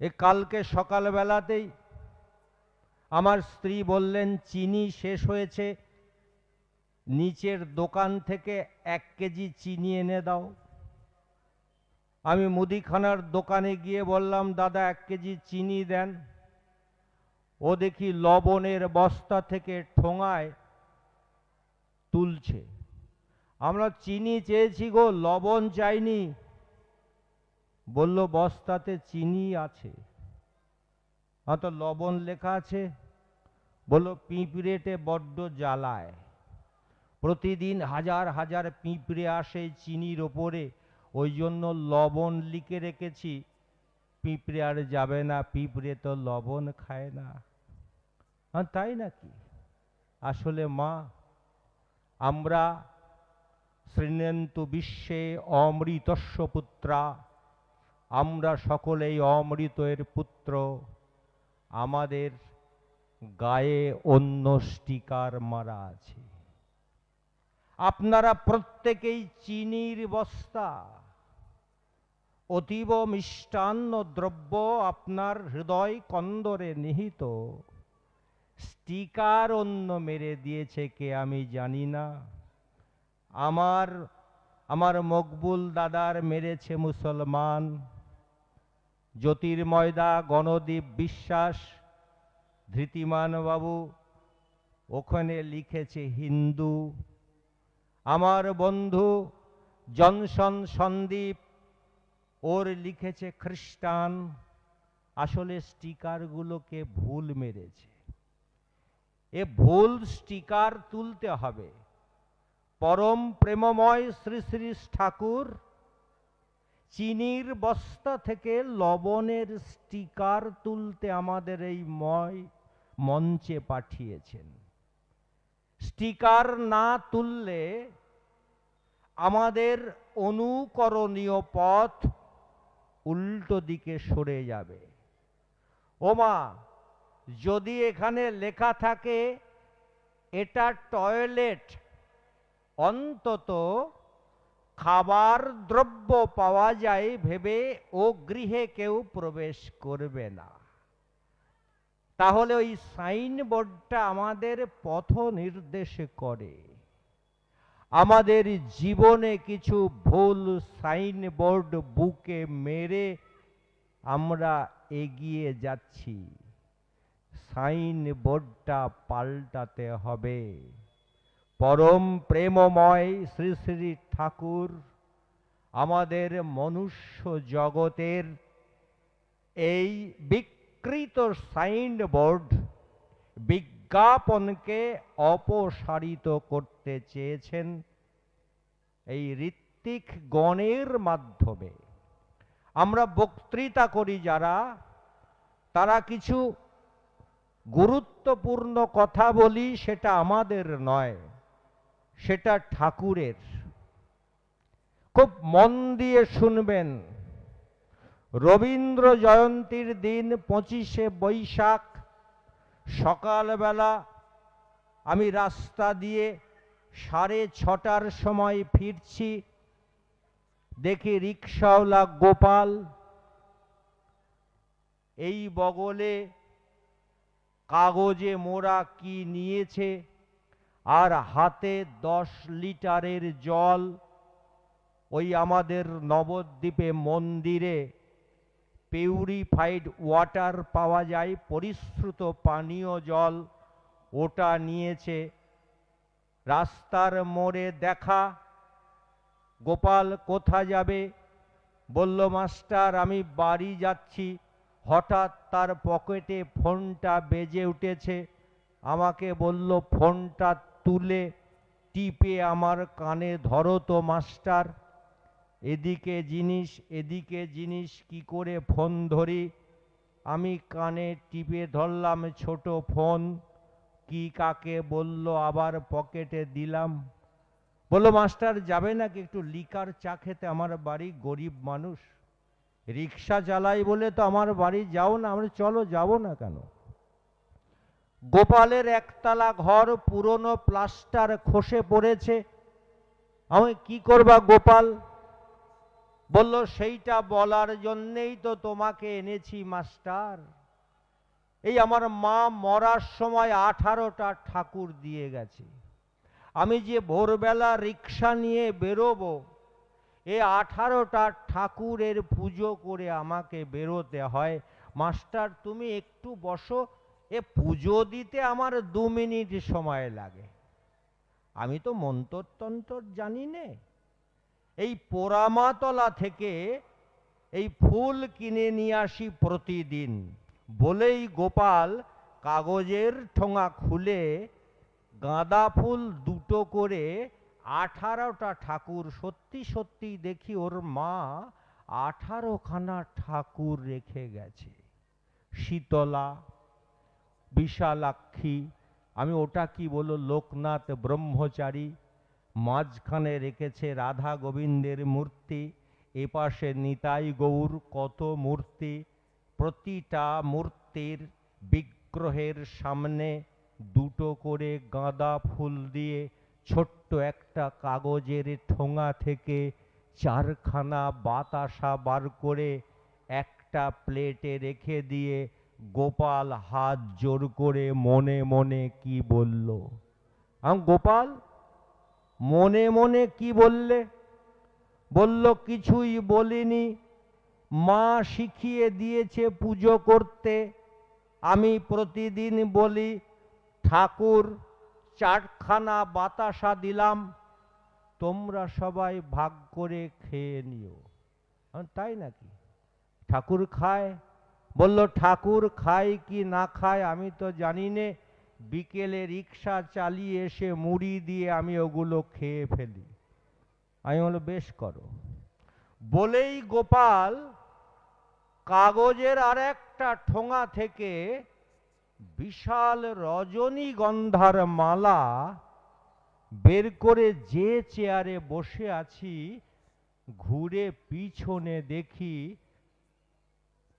এ কালকে সকালবেলাতেই আমার স্ত্রী বললেন চিনি শেষ হয়েছে, নিচের দোকান থেকে 1 কেজি চিনি এনে দাও। আমি মুদিখানার দোকানে গিয়ে বললাম, দাদা 1 কেজি চিনি দেন। ও দেখি লবণের বস্তা থেকে ঠোঙায় তুলছে। আমরা চিনি চেয়েছি গো, লবণ চাইনি। বলল বস্তাতে চিনি আছে। তো লবণ লেখা আছে। বলল পিঁপড়েতে বড্ড জ্বালায়, প্রতিদিন হাজার হাজার পিঁপড়ে আসে চিনির ওপরে, ওই জন্য লবণ লিখে রেখেছি, পিঁপড়ে আর যাবে না, পিঁপড়ে তো লবণ খায় না। তাই নাকি? আসলে মা, আমরা শৃণ্বন্তু বিশ্বে অমৃতস্য পুত্রা, আমরা সকলেই অমৃতের পুত্র। আমাদের গায়ে অন্য স্টিকার মারা আছে। আপনারা প্রত্যেকেই চিনির বস্তা, অতীব মিষ্টান্ন দ্রব্য আপনার হৃদয় কন্দরে নিহিত। স্টিকার অন্য মেরে দিয়েছে কে আমি জানি না। আমার মকবুল দাদার মেরেছে মুসলমান, জ্যোতির্ময়দা গণদীপ বিশ্বাস ধৃতিমান বাবু ওখানে লিখেছে হিন্দু। আমার বন্ধু জনসন সন্দীপ ওর লিখেছে খ্রিস্টান। আসলে স্টিকারগুলোকে ভুল মেরেছে। এ ভুল স্টিকার তুলতে হবে। পরম প্রেমময় শ্রী শ্রী ঠাকুর চিনির বস্তা থেকে লবণের স্টিকার তুলতে আমাদের এই মঞ্চে পাঠিয়েছেন। স্টিকার না তুললে আমাদের অনুকরণীয় পথ উল্টো দিকে সরে যাবে। ওমা, যদি এখানে লেখা থাকে এটা টয়লেট, অন্তত খাবার দ্রব্য পাওয়া যায় ভেবে ও গৃহে কেউ প্রবেশ করবে না। তাহলে ওই সাইনবোর্ডটা আমাদের পথ নির্দেশ করে। আমাদের জীবনে কিছু ভুল সাইনবোর্ড বুকে মেরে আমরা এগিয়ে যাচ্ছি। সাইনবোর্ডটা পাল্টাতে হবে। পরম প্রেমময় শ্রী শ্রী ঠাকুর আমাদের মনুষ্য জগতের এই বিকৃত সাইনবোর্ড বিজ্ঞাপনকে অপসারিত করতে চেয়েছেন এই ঋত্বিক গণের মাধ্যমে। আমরা বক্তৃতা করি যারা, তারা কিছু গুরুত্বপূর্ণ কথা বলি, সেটা আমাদের নয়, সেটা ঠাকুরের। খুব মন দিয়ে শুনবেন। রবীন্দ্র জয়ন্তীর দিন 25শে বৈশাখ সকালবেলা আমি রাস্তা দিয়ে 6:30টার সময় ফিরছি, দেখি রিক্সাওয়ালা গোপাল এই বগলে কাগজে মোড়া কি নিয়েছে, আর হাতে 10 লিটারের জল। ওই আমাদের নবদ্বীপে মন্দিরে পিউরিফাইড ওয়াটার পাওয়া যায়, পরিশ্রুত পানীয় জল, ওটা নিয়েছে। রাস্তার মোড়ে দেখা। গোপাল কোথা যাবে? বলল মাস্টার আমি বাড়ি যাচ্ছি। হঠাৎ তার পকেটে ফোনটা বেজে উঠেছে। আমাকে বলল ফোনটা তুলে টিপে আমার কানে ধরো তো মাস্টার। এদিকে জিনিস কি করে ফোন ধরি? আমি কানে টিপে ধরলাম ছোট ফোন। কি কাকে বলল, আবার পকেটে দিলাম। বললো মাস্টার যাবে নাকি একটু লিকার চা খেতে? আমার বাড়ি, গরিব মানুষ, রিক্সা চালাই বলে তো আমার বাড়ি যাও না। আমরা চলো, যাবো না কেন? গোপালের একতলা ঘর, পুরনো প্লাস্টার খসে পড়েছে। আমি কি করবা গোপাল? বলল সেইটা বলার জন্যেই তো তোমাকে এনেছি মাস্টার। এই আমার মা মরার সময় 18টা ঠাকুর দিয়ে গেছে। আমি যে ভোরবেলা রিক্সা নিয়ে বেরোবো, এ 18টা ঠাকুরের পুজো করে আমাকে বেরোতে হয়। মাস্টার তুমি একটু বসো, এ পুজো দিতে আমার 2 মিনিট সময় লাগে। আমি তো মন্তর জানি নে। এই পোড়ামাতলা থেকে এই ফুল কিনে নিয়ে আসি প্রতিদিন। বলেই গোপাল কাগজের ঠোঙা খুলে গাঁদা ফুল 2টো করে 18টা ঠাকুর, সত্যি সত্যি দেখি ওর মা 18খানা ঠাকুর রেখে গেছে। শীতলা, বিশালাক্ষী, আমি ওটা কি বলো, লোকনাথ ব্রহ্মচারী, মাঝখানে রেখেছে রাধা গোবিন্দের মূর্তি, এপাশে নিতাই গৌর, কত মূর্তি। প্রতিটা মূর্তির বিগ্রহের সামনে 2টো করে গাঁদা ফুল দিয়ে ছোট্ট একটা কাগজের ঠোঙা থেকে 4খানা বাতাসা বার করে একটা প্লেটে রেখে দিয়ে গোপাল হাত জোর করে মনে মনে কি বলল। গোপাল মনে মনে কি বললে? বলল কিছুই বলিনি, মা শিখিয়ে দিয়েছে পুজো করতে। আমি প্রতিদিন বলি ঠাকুর 4খানা বাতাসা দিলাম, তোমরা সবাই ভাগ করে খেয়ে নিও। তাই নাকি? ঠাকুর খায়? বলল ঠাকুর খায় কি না খায় আমি তো জানি নে, বিকেলে রিক্সা চালিয়ে এসে মুড়ি দিয়ে আমি ওগুলো খেয়ে ফেলি। আমি বলল বেশ করো। বলেই গোপাল কাগজের আর একটা ঠোঙা থেকে বিশাল রজনীগন্ধার মালা বের করে, যে চেয়ারে বসে আছি ঘুরে পিছনে দেখি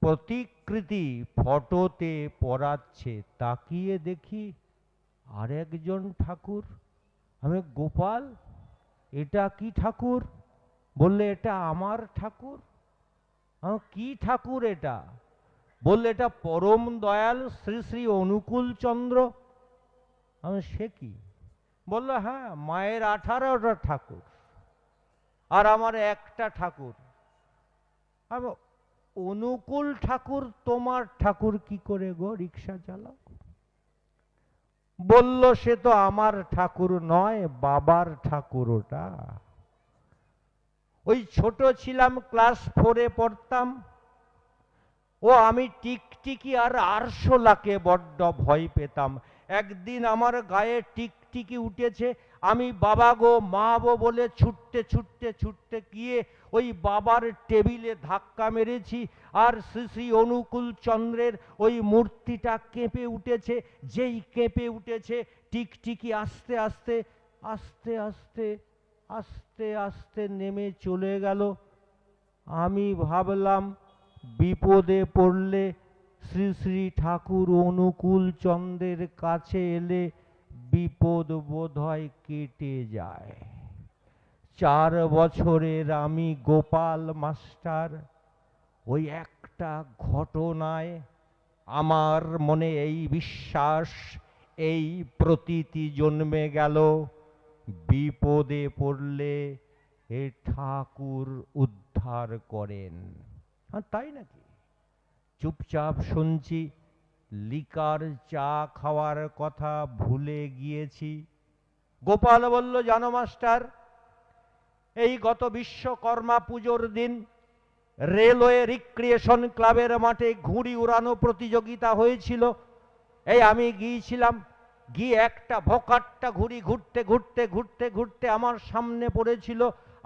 প্রতিকৃতি ফটোতে পড়াচ্ছে। তাকিয়ে দেখি আরেকজন ঠাকুর। আমি গোপাল এটা কি ঠাকুর? বললে এটা আমার ঠাকুর। কি ঠাকুর এটা? বললে এটা পরম দয়াল শ্রী শ্রী অনুকূল চন্দ্র। সে কি? বলল হ্যাঁ, মায়ের 18টা ঠাকুর আর আমার একটা ঠাকুর। আমি অনুকূল ঠাকুর তোমার ঠাকুর কি করে গো, রিক্সা চালাও? বলল সে তো আমার ঠাকুর নয়, বাবার ঠাকুর ওটা। ওই ছোট ছিলাম, ক্লাস 4-এ পড়তাম, ও আমি টিকটিকি আর আরশোলাকে বড্ড ভয় পেতাম। একদিন আমার গায়ে টিকটিকি উঠেছে, আমি বাবা গো মা গো বলে ছুটতে ছুটতে ছুটতে গিয়ে ওই বাবার টেবিলে ধাক্কা মেরেছি, আর শ্রী শ্রী অনুকূল চন্দ্রের ওই মূর্তিটা কেঁপে উঠেছে। যেই কেঁপে উঠেছে টিকটিকি আস্তে আস্তে আস্তে আস্তে আস্তে আস্তে নেমে চলে গেল। আমি ভাবলাম বিপদে পড়লে শ্রী শ্রী ঠাকুর অনুকূল চন্দ্রের কাছে এলে বিপদ বোধহয় কেটে যায়। 4 বছরের আমি গোপাল মাস্টার, ওই একটা ঘটনায় আমার মনে এই বিশ্বাস, এই প্রতীতি জন্মে গেল, বিপদে পড়লে এ ঠাকুর উদ্ধার করেন। তাই নাকি? চুপচাপ শুনছি, লিকার চা খাওয়ার কথা ভুলে গিয়েছি। গোপাল বলল জানো মাস্টার, এই গত বিশ্বকর্মা পুজোর দিন রেলওয়ে রিক্রিয়েশন ক্লাবের মাঠে ঘুড়ি উড়ানো প্রতিযোগিতা হয়েছিল। এই আমি গিয়েছিলাম, গিয়ে একটা ভোকাট্টা ঘুড়ি ঘুরতে ঘুরতে ঘুরতে ঘুরতে আমার সামনে পড়েছিল।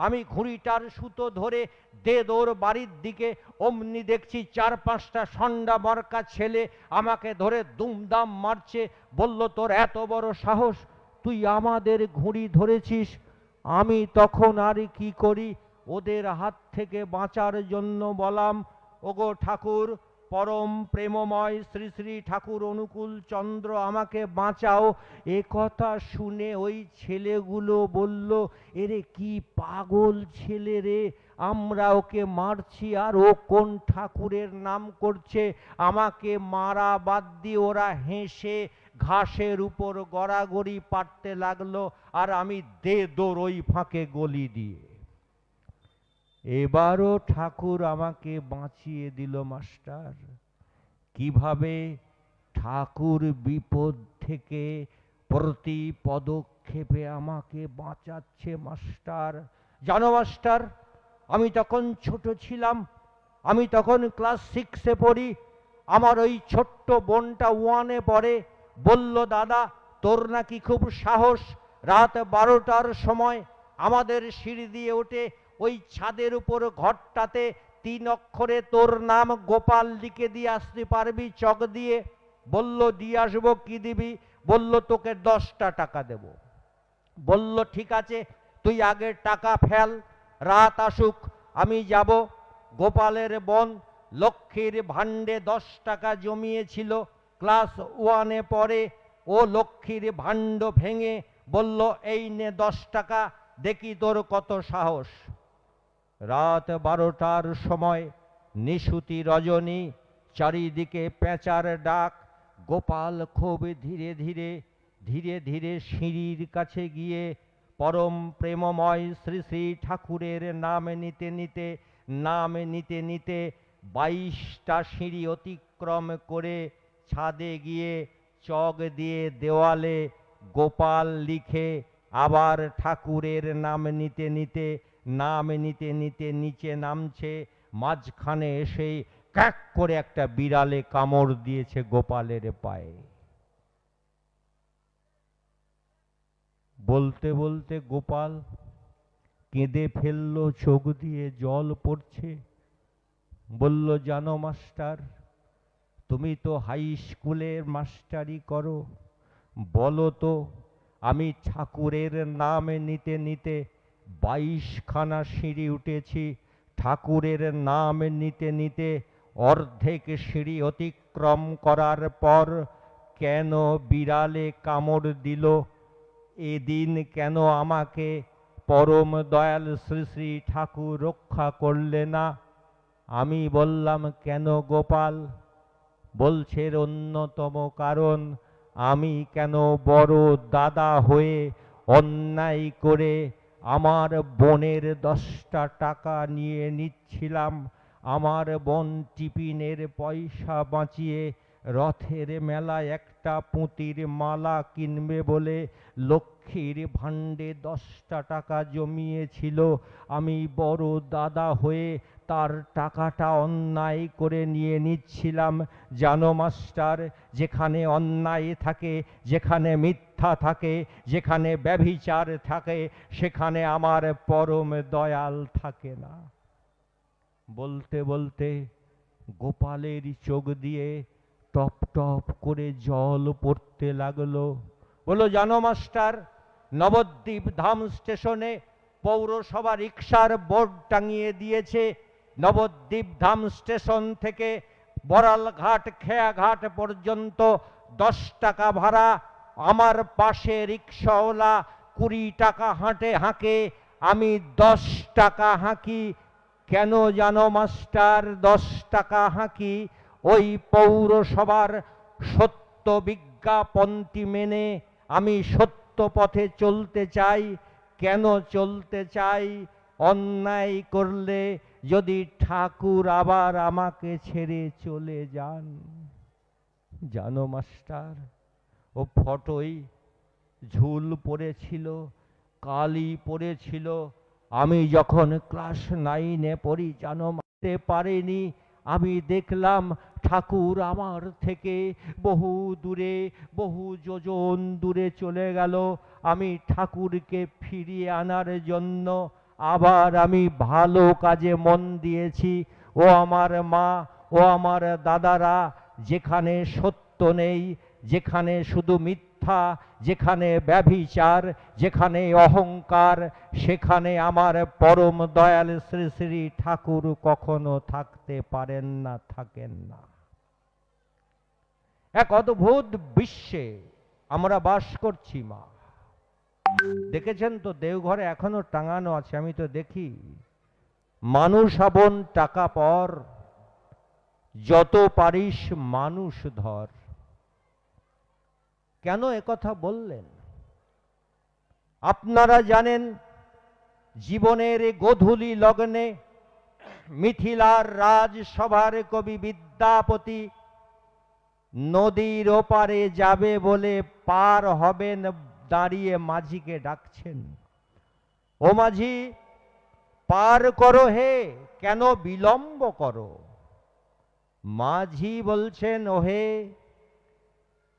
আমি ঘুড়িটার সুতো ধরে দে দৌড় বাড়ির দিকে, অমনি দেখছি 4-5টা সন্ডা মার্কা ছেলে আমাকে ধরে দুমদাম মারছে। বলল তোর এত বড় সাহস, তুই আমাদের ঘুড়ি ধরেছিস? আমি তখন আর কি করি, ওদের হাত থেকে বাঁচার জন্য বললাম ওগো ঠাকুর, পরম প্রেমময় শ্রী শ্রী ঠাকুর অনুকূল চন্দ্র আমাকে বাঁচাও। এ কথা শুনে ওই ছেলেগুলো বলল এরে কি পাগল ছেলে রে, আমরা ওকে মারছি আর ও কোন ঠাকুরের নাম করছে। আমাকে মারা বাদ দিয়ে ওরা হেসে ঘাসের উপর গড়াগড়ি পাড়তে লাগলো, আর আমি দে দৌড় ওই ফাঁকে গলি দিয়ে। এবারও ঠাকুর আমাকে বাঁচিয়ে দিল মাস্টার। কিভাবে? ঠাকুর বিপদ থেকে প্রতি পদক্ষেপে আমাকে বাঁচাচ্ছে মাস্টার। জানো মাস্টার, আমি তখন ছোট ছিলাম, আমি তখন ক্লাস 6-এ পড়ি। আমার ওই ছোট্ট বোনটা 1-এ পড়ে। বলল, দাদা তোর নাকি খুব সাহস, রাত 12টার সময় আমাদের সিঁড়ি দিয়ে উঠে ওই ছাদের উপর ঘরটাতে 3 অক্ষরে তোর নাম গোপাল লিখে দিয়ে আসতে পারবি চক দিয়ে? বলল, দিয়ে আসবো। কি দিবি? বলল, তোকে 10টা টাকা দেব। বলল, ঠিক আছে, তুই আগে টাকা ফেল, রাত আসুক আমি যাব। গোপালের বোন লক্ষ্মীর ভাণ্ডে 10 টাকা জমিয়েছিল, ক্লাস 1-এ পড়ে। ও লক্ষ্মীর ভাণ্ড ভেঙে বলল, এই নে 10 টাকা, দেখি তোর কত সাহস। রাত 12টার সময় নিশুতি রজনী, চারিদিকে পেঁচার ডাক। গোপাল খুব ধীরে ধীরে ধীরে ধীরে সিঁড়ির কাছে গিয়ে পরম প্রেমময় শ্রী শ্রী ঠাকুরের নাম নিতে নিতে 22টা সিঁড়ি অতিক্রম করে ছাদে গিয়ে চক দিয়ে দেওয়ালে গোপাল লিখে আবার ঠাকুরের নাম নিতে নিতে নিচে নামছে। মাঝখানে এসে ক্যাক করে একটা বিড়ালে কামড় দিয়েছে গোপালের পায়ে। বলতে বলতে গোপাল কেঁদে ফেলল, চোখ দিয়ে জল পড়ছে। বলল, জানো মাস্টার, তুমি তো হাই স্কুলের মাস্টারি করো, বলো তো আমি ঠাকুরের নাম নিতে নিতে 22খানা সিঁড়ি উঠেছি। ঠাকুরের নাম নিতে নিতে অর্ধেক সিঁড়ি অতিক্রম করার পর কেন বিড়ালে কামড় দিল? এদিন কেন আমাকে পরম দয়াল শ্রী শ্রী ঠাকুর রক্ষা করলে না? আমি বললাম, কেন গোপাল? বলছে, অন্যতম কারণ আমি কেন বড় দাদা হয়ে অন্যায় করে আমার বোনের 10টা টাকা নিয়ে নিচ্ছিলাম। আমার বোন টিফিনের পয়সা বাঁচিয়ে রথের মেলায় একটা পুঁতির মালা কিনবে বলে লক্ষ্মীর ভাণ্ডে 10টা টাকা জমিয়েছিল। আমি বড় দাদা হয়ে তার টাকাটা অন্যায় করে নিয়ে নিচ্ছিলাম। জানো মাস্টার, যেখানে অন্যায় থাকে, যেখানে মিথ্যা থাকে, যেখানে ব্যভিচার থাকে, সেখানে আমার পরম দয়াল থাকে না। বলতে বলতে গোপালের চোখ দিয়ে টপ টপ করে জল পড়তে লাগলো। বলো, জানো মাস্টার, নবদ্বীপ ধাম স্টেশনে পৌরসভা রিক্সার বোর্ড টাঙিয়ে দিয়েছে, নবদ্বীপ ধাম স্টেশন থেকে বড়ালঘাট খেয়াঘাট পর্যন্ত 10 টাকা ভাড়া। আমার পাশে রিক্সাওয়ালা 20 টাকা হাঁকে, আমি 10 টাকা হাঁকি। কেন জানো মাস্টার 10 টাকা হাঁকি? ওই পৌরসভার সত্য বিজ্ঞাপনটি মেনে আমি সত্য পথে চলতে চাই। কেন চলতে চাই? অন্যায় করলে যদি ঠাকুর আবার আমাকে ছেড়ে চলে যান। জানো মাস্টার, ও ফটোই ঝুল পড়েছিল, কালি পড়েছিল। আমি যখন ক্লাস 9-এ পড়ি, জানো, মানতে পারিনি। আমি দেখলাম ঠাকুর আমার থেকে বহু দূরে, বহু যোজন দূরে চলে গেল। আমি ঠাকুরকে ফিরিয়ে আনার জন্য আবার আমি ভালো কাজে মন দিয়েছি। ও আমার মা, ও আমার দাদারা, যেখানে সত্য নেই, যেখানে শুধু মিথ্যা, যেখানে ব্যভিচার, যেখানে অহংকার, সেখানে আমার পরম দয়াল শ্রী শ্রী ঠাকুর কখনো থাকতে পারেন না, থাকেন না। এক অদ্ভুত বিশ্বে আমরা বাস করছি মা। দেখেছেন তো, দেওঘরে এখনো টাঙানো আছে, আমি তো দেখি মানুষ আপন টাকা পর, যত পারিস মানুষ ধর। কেন একথা বললেন? আপনারা জানেন, জীবনের গোধূলি লগ্নে মিথিলার রাজসভার কবি বিদ্যাপতি নদীর ওপারে যাবে বলে পার হবেন, দাঁড়িয়ে মাঝিকে ডাকছেন, ও মাঝি পার করো হে, কেন বিলম্ব করো? মাঝি বলছেন, ওহে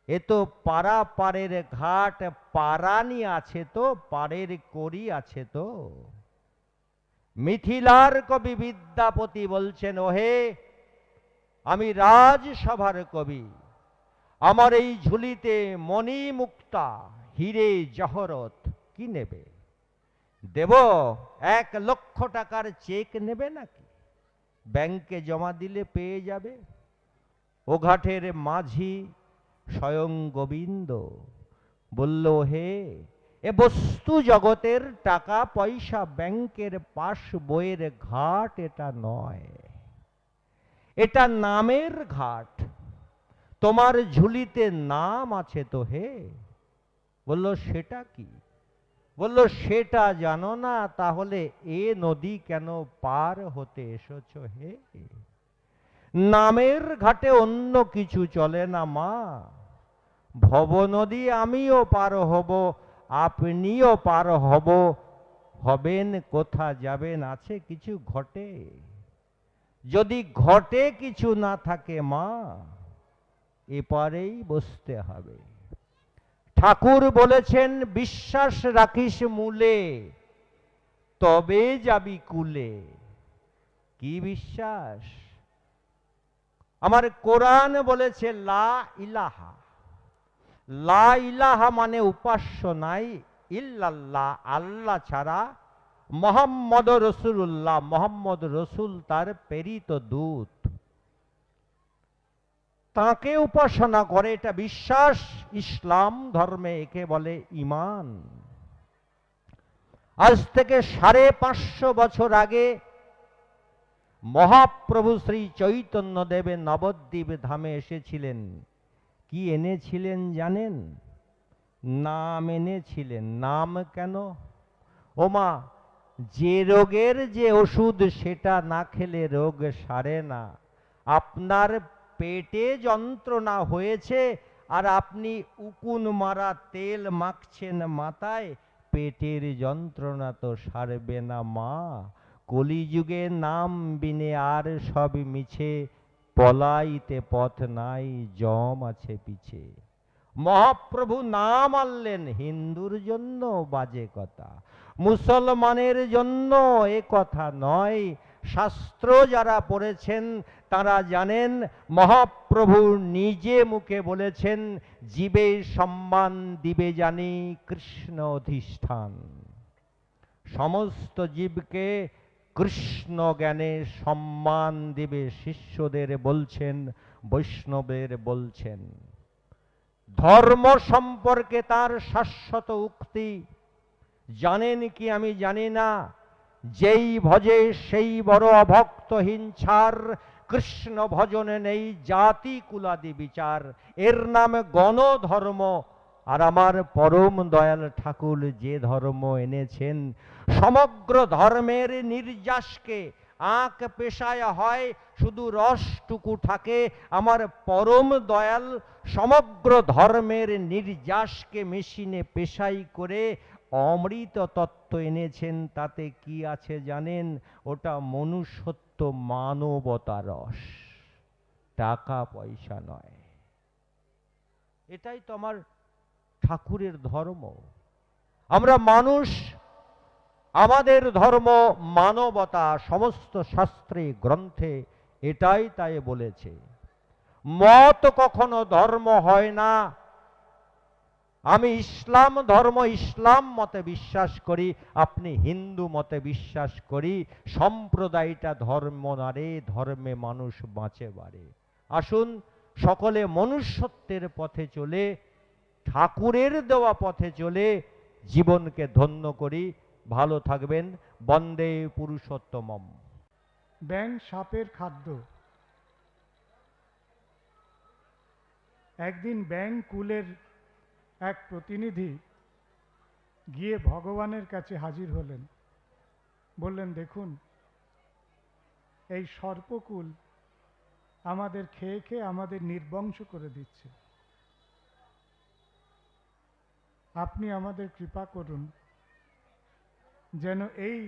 এ তো পারা পারের ঘাট, পারানি আছে তো, পারের করি আছে তো। মিথিলার কবি বিদ্যাপতি বলছেন, ওহে আমি রাজসভার কবি, আমার এই ঝুলিতে মণি মুক্তা হিরে জহরত কি নেবে? দেব 1,00,000 টাকার চেক নেবে নাকি? ব্যাংকে জমা দিলে পেয়ে যাবে। ও ঘাটের মাঝি স্বয়ং গোবিন্দ বলল, হে এ বস্তু জগতের টাকা পয়সা ব্যাংকের পাস বইয়ের ঘাট এটা নয়, এটা নামের ঘাট। তোমার ঝুলিতে নাম আছে তো হে। বলল, সেটা কি? বলল, সেটা জানো না? তাহলে এ নদী কেন পার হতে এসেছ হে? নামের ঘাটে অন্য কিছু চলে না মা। ভব নদী আমিও পার হব, আপনিও পার হব, হবেন কোথা যাবেন আছে কিছু ঘটে? যদি ঘটে কিছু না থাকে মা, এপারেই বসতে হবে। ঠাকুর বলেছেন, বিশ্বাস রাখিস মূলে, তবে যাবি কুলে। কি বিশ্বাস? আমার কোরআন বলেছে লা ইলাহা। লা ইলাহা মানে উপাস্য নাই, ইল্লাল্লাহ আল্লাহ ছাড়া, মোহাম্মদ রসুল্লাহ, মোহাম্মদ রসুল তার প্রেরিত দূত, তাকে উপাসনা করে, এটা বিশ্বাস। ইসলাম ধর্মে একে বলে ঈমান। আজ থেকে 550 বছর আগে মহাপ্রভু শ্রী চৈতন্য দেবে নবদ্বীপ ধামে এসেছিলেন। কি এনেছিলেন জানেন? নাম এনেছিলেন। নাম কেন? ওমা, যে রোগের যে ওষুধ সেটা না খেলে রোগ সারে না। আপনার পেটে যন্ত্রণা হয়েছে আর আপনি উকুন মারা তেল মাখছেন মাথায়, পেটের যন্ত্রণা তো সারবে না মা। কলিযুগে নাম বিনে আর সব মিছে, পলাইতে পথ নাই জম আছে পিছে। মহাপ্রভু নাম আনলেন, হিন্দুর জন্য বাজে কথা, মুসলমানের জন্য এ কথা নয়। শাস্ত্র যারা পড়েছেন তারা জানেন, মহাপ্রভু নিজে মুখে বলেছেন, জীবে সম্মান দিবে জানি কৃষ্ণ অধিষ্ঠান। সমস্ত জীবকে কৃষ্ণ জ্ঞানে সম্মান দিবে, শিষ্যদের বলছেন, বৈষ্ণবের বলছেন। ধর্ম সম্পর্কে তার শাশ্বত উক্তি জানেন কি? আমি জানি না। যেই ভজে সেই বড় অভক্ত হিংসার, কৃষ্ণ ভজনে নেই জাতি কুলাদি বিচার। এর নাম গণধর্ম। আর আমার পরম দয়াল ঠাকুর যে ধর্ম এনেছেন, সমগ্র ধর্মের নির্যাসকে আঁক পেশায় হয়, শুধু রসটুকু থাকে। আমার পরম দয়াল সমগ্র ধর্মের নির্যাসকে মেশিনে পেশাই করে অমৃত তত্ত্ব এনেছেন। তাতে কি আছে জানেন? ওটা মনুষ্যত্ব, মানবতা রস, টাকা পয়সা নয়। এটাই তো আমার ঠাকুরের ধর্ম। আমরা মানুষ, আমাদের ধর্ম মানবতা। সমস্ত শাস্ত্রে গ্রন্থে এটাই তাই বলেছে। মত কখনো ধর্ম হয় না। আমি ইসলাম ধর্ম, ইসলাম মতে বিশ্বাস করি, আপনি হিন্দু মতে বিশ্বাস করি। সম্প্রদায়টা ধর্ম না রে, ধর্মে মানুষ বাঁচে বাড়ে। আসুন সকলে মনুষ্যত্বের পথে চলে, ঠাকুরের দেওয়া পথে চলে জীবনকে ধন্য করি। ভালো থাকবেন। বন্দে পুরুষোত্তমম। ব্যাং সাপের খাদ্য। একদিন ব্যাং কুলের এক প্রতিনিধি গিয়ে ভগবানের কাছে হাজির হলেন। বললেন, দেখুন, এই সর্পকুল আমাদের খেয়ে খেয়ে আমাদের নির্বংশ করে দিচ্ছে। আপনি আমাদের কৃপা করুন যেন এই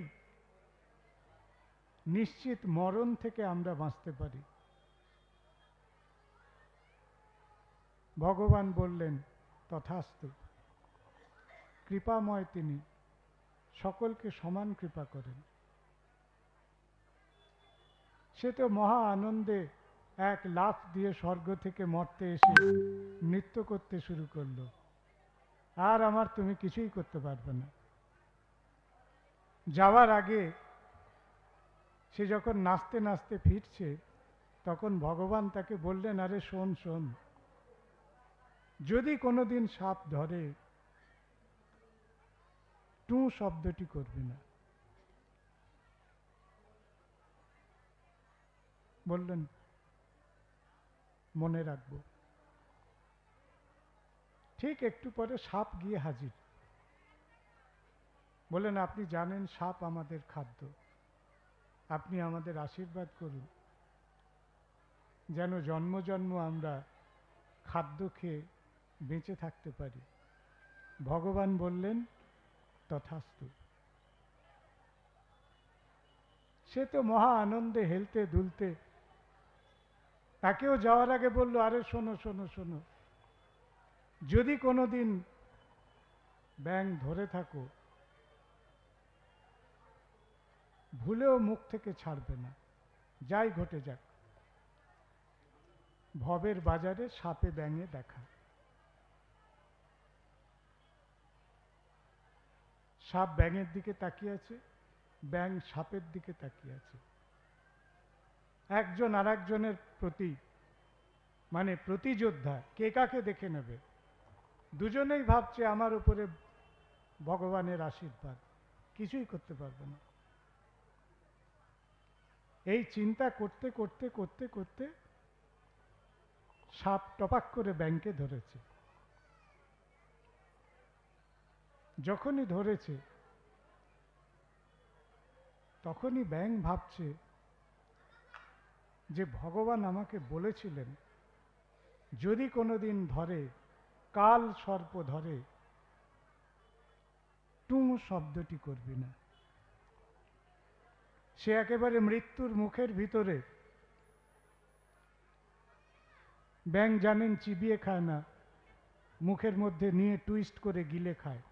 নিশ্চিত মরণ থেকে আমরা বাঁচতে পারি। ভগবান বললেন, তথাস্তু। কৃপাময় তিনি, সকলকে সমান কৃপা করেন। সে তো মহা আনন্দে এক লাফ দিয়ে স্বর্গ থেকে মর্তে এসে নৃত্য করতে শুরু করলো। আর আমার তুমি কিছুই করতে পারবে না। যাওয়ার আগে সে যখন নাচতে নাচতে ফিরছে, তখন ভগবান তাকে বললেন, আরে শোন শোন, যদি কোনোদিন সাপ ধরে, টু শব্দটি করবি না। বললেন, মনে রাখবো। ঠিক একটু পরে সাপ গিয়ে হাজির। বললেন, আপনি জানেন সাপ আমাদের খাদ্য, আপনি আমাদের আশীর্বাদ করুন যেন জন্ম জন্ম আমরা খাদ্য খেয়ে বেঁচে থাকতে পারি। ভগবান বললেন, তথাস্তু। সে তো মহা আনন্দে হেলতে দুলতে, তাকেও যাওয়ার আগে বলল, আরে শোনো শোনো শোনো, যদি কোনোদিন ব্যাঙ ধরে থাকো, ভুলেও মুখ থেকে ছাড়বে না, যাই ঘটে যাক। ভবের বাজারে সাপে ব্যাঙে দেখা। সাপ ব্যাঙের দিকে তাকিয়ে আছে, ব্যাঙ সাপের দিকে তাকিয়ে আছে। একজন আর একজনের প্রতি মানে প্রতিযোদ্ধা, কে কাকে দেখে নেবে। দুজনেই ভাবছে আমার উপরে ভগবানের আশীর্বাদ, কিছুই করতে পারবে না। এই চিন্তা করতে করতে করতে করতে সাপ টপাক করে ব্যাঙকে ধরেছে। যখনই ধরেছে, তখনই ব্যাঙ ভাবছে যে ভগবান আমাকে বলেছিলেন, যদি কোনোদিন ধরে, কাল সর্প ধরে, টু শব্দটি করবি না। সে একেবারে মৃত্যুর মুখের ভিতরে, ব্যাঙ জানেন চিবিয়ে খায় না, মুখের মধ্যে নিয়ে টুইস্ট করে গিলে খায়,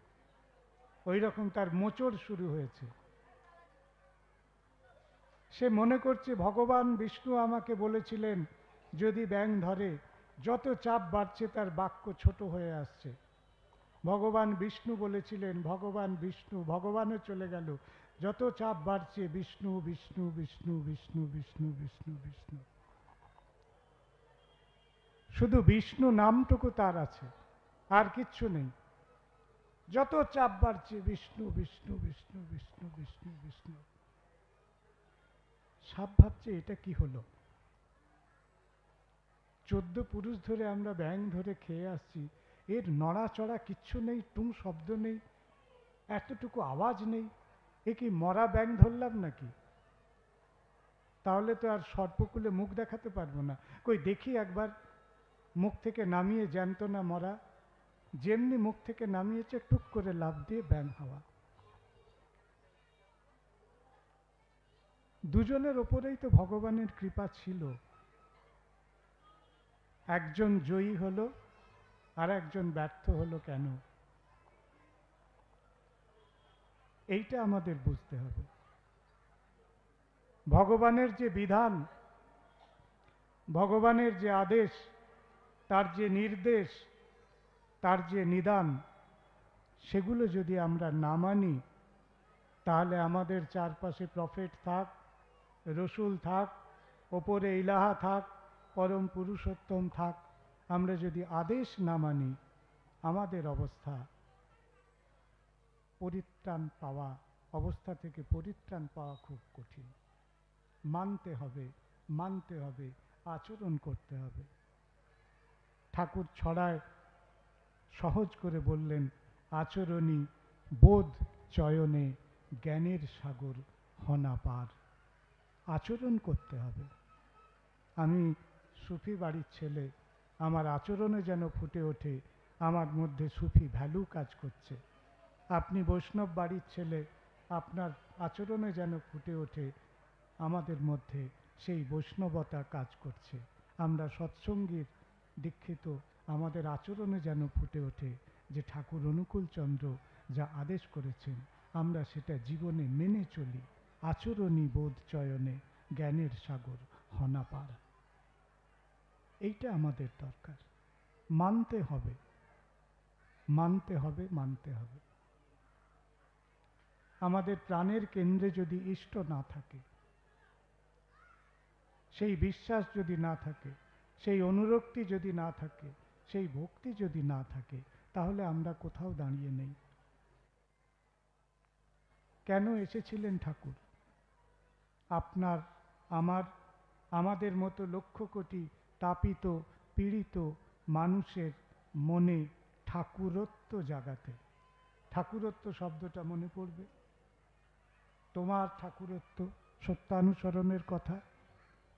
ওই রকম তার মোচড় শুরু হয়েছে। সে মনে করছে ভগবান বিষ্ণু আমাকে বলেছিলেন যদি ব্যাঙ ধরে, যত চাপ বাড়ছে তার বাক্য ছোট হয়ে আসছে। ভগবান বিষ্ণু বলেছিলেন, ভগবান বিষ্ণু, ভগবানও চলে গেল, যত চাপ বাড়ছে বিষ্ণু বিষ্ণু বিষ্ণু বিষ্ণু বিষ্ণু বিষ্ণু বিষ্ণু। শুধু বিষ্ণু নামটুকু তার আছে, আর কিচ্ছু নেই। যত চাপ বাড়ছে বিষ্ণু বিষ্ণু বিষ্ণু বিষ্ণু বিষ্ণু বিষ্ণু। সাপ ভাবছে এটা কি হলো, 14 পুরুষ ধরে আমরা ব্যাঙ ধরে খেয়ে আসছি, এর নড়াচড়া কিচ্ছু নেই, টুং শব্দ নেই, এতটুকু আওয়াজ নেই, এ কি মরা ব্যাঙ ধরলাম নাকি? তাহলে তো আর সর্পকুলে মুখ দেখাতে পারবো না। কই দেখি একবার মুখ থেকে নামিয়ে, জ্যান্ত না মরা। যেমনি মুখ থেকে নামিয়েছে, টুক করে লাফ দিয়ে ব্যাঙ হাওয়া। দুজনের ওপরেই তো ভগবানের কৃপা ছিল। একজন জয়ী হলো, আর একজন ব্যর্থ হলো কেন? এইটা আমাদের বুঝতে হবে। ভগবানের যে বিধান, ভগবানের যে আদেশ, তার যে নির্দেশ, তার যে নিদান, সেগুলো যদি আমরা না মানি, তাহলে আমাদের চারপাশে প্রফেট থাক, রসুল থাক, ওপরে ইলাহা থাক, পরম পুরুষোত্তম থাক, আমরা যদি আদেশ না মানি, আমাদের অবস্থা পরিত্রাণ পাওয়া, অবস্থা থেকে পরিত্রাণ পাওয়া খুব কঠিন। মানতে হবে, মানতে হবে, আচরণ করতে হবে। ঠাকুর ছড়ায় সহজ করে বললেন, আচরণী বোধ চয়নে জ্ঞানের সাগর হনা পার। আচরণ করতে হবে। আমি সুফি বাড়ির ছেলে, আমার আচরণে যেন ফুটে ওঠে আমার মধ্যে সুফি ভ্যালু কাজ করছে। আপনি বৈষ্ণব বাড়ির ছেলে, আপনার আচরণে যেন ফুটে ওঠে আমাদের মধ্যে সেই বৈষ্ণবতা কাজ করছে। আমরা সৎসঙ্গীর দীক্ষিত, আমাদের আচরণে যেন ফুটে ওঠে যে ঠাকুর অনুকূলচন্দ্র যা আদেশ করেছেন আমরা সেটা জীবনে মেনে চলি। আচরণী বোধ চয়নে জ্ঞানের সাগর হনা পার। এইটা আমাদের দরকার। মানতে হবে, মানতে হবে, মানতে হবে। আমাদের প্রাণের কেন্দ্রে যদি ইষ্ট না থাকে, সেই বিশ্বাস যদি না থাকে, সেই অনুরক্তি যদি না থাকে, সেই ভক্তি যদি না থাকে, তাহলে আমরা কোথাও দাঁড়িয়ে নেই। কেন এসেছিলেন ঠাকুর? আপনার, আমার, আমাদের মতো লক্ষ কোটি তাপিত পীড়িত মানুষের মনে ঠাকুরত্ব জাগাতে। ঠাকুরত্ব শব্দটা মনে পড়বে? তোমার ঠাকুরত্ব, সত্যানুসরণের কথা,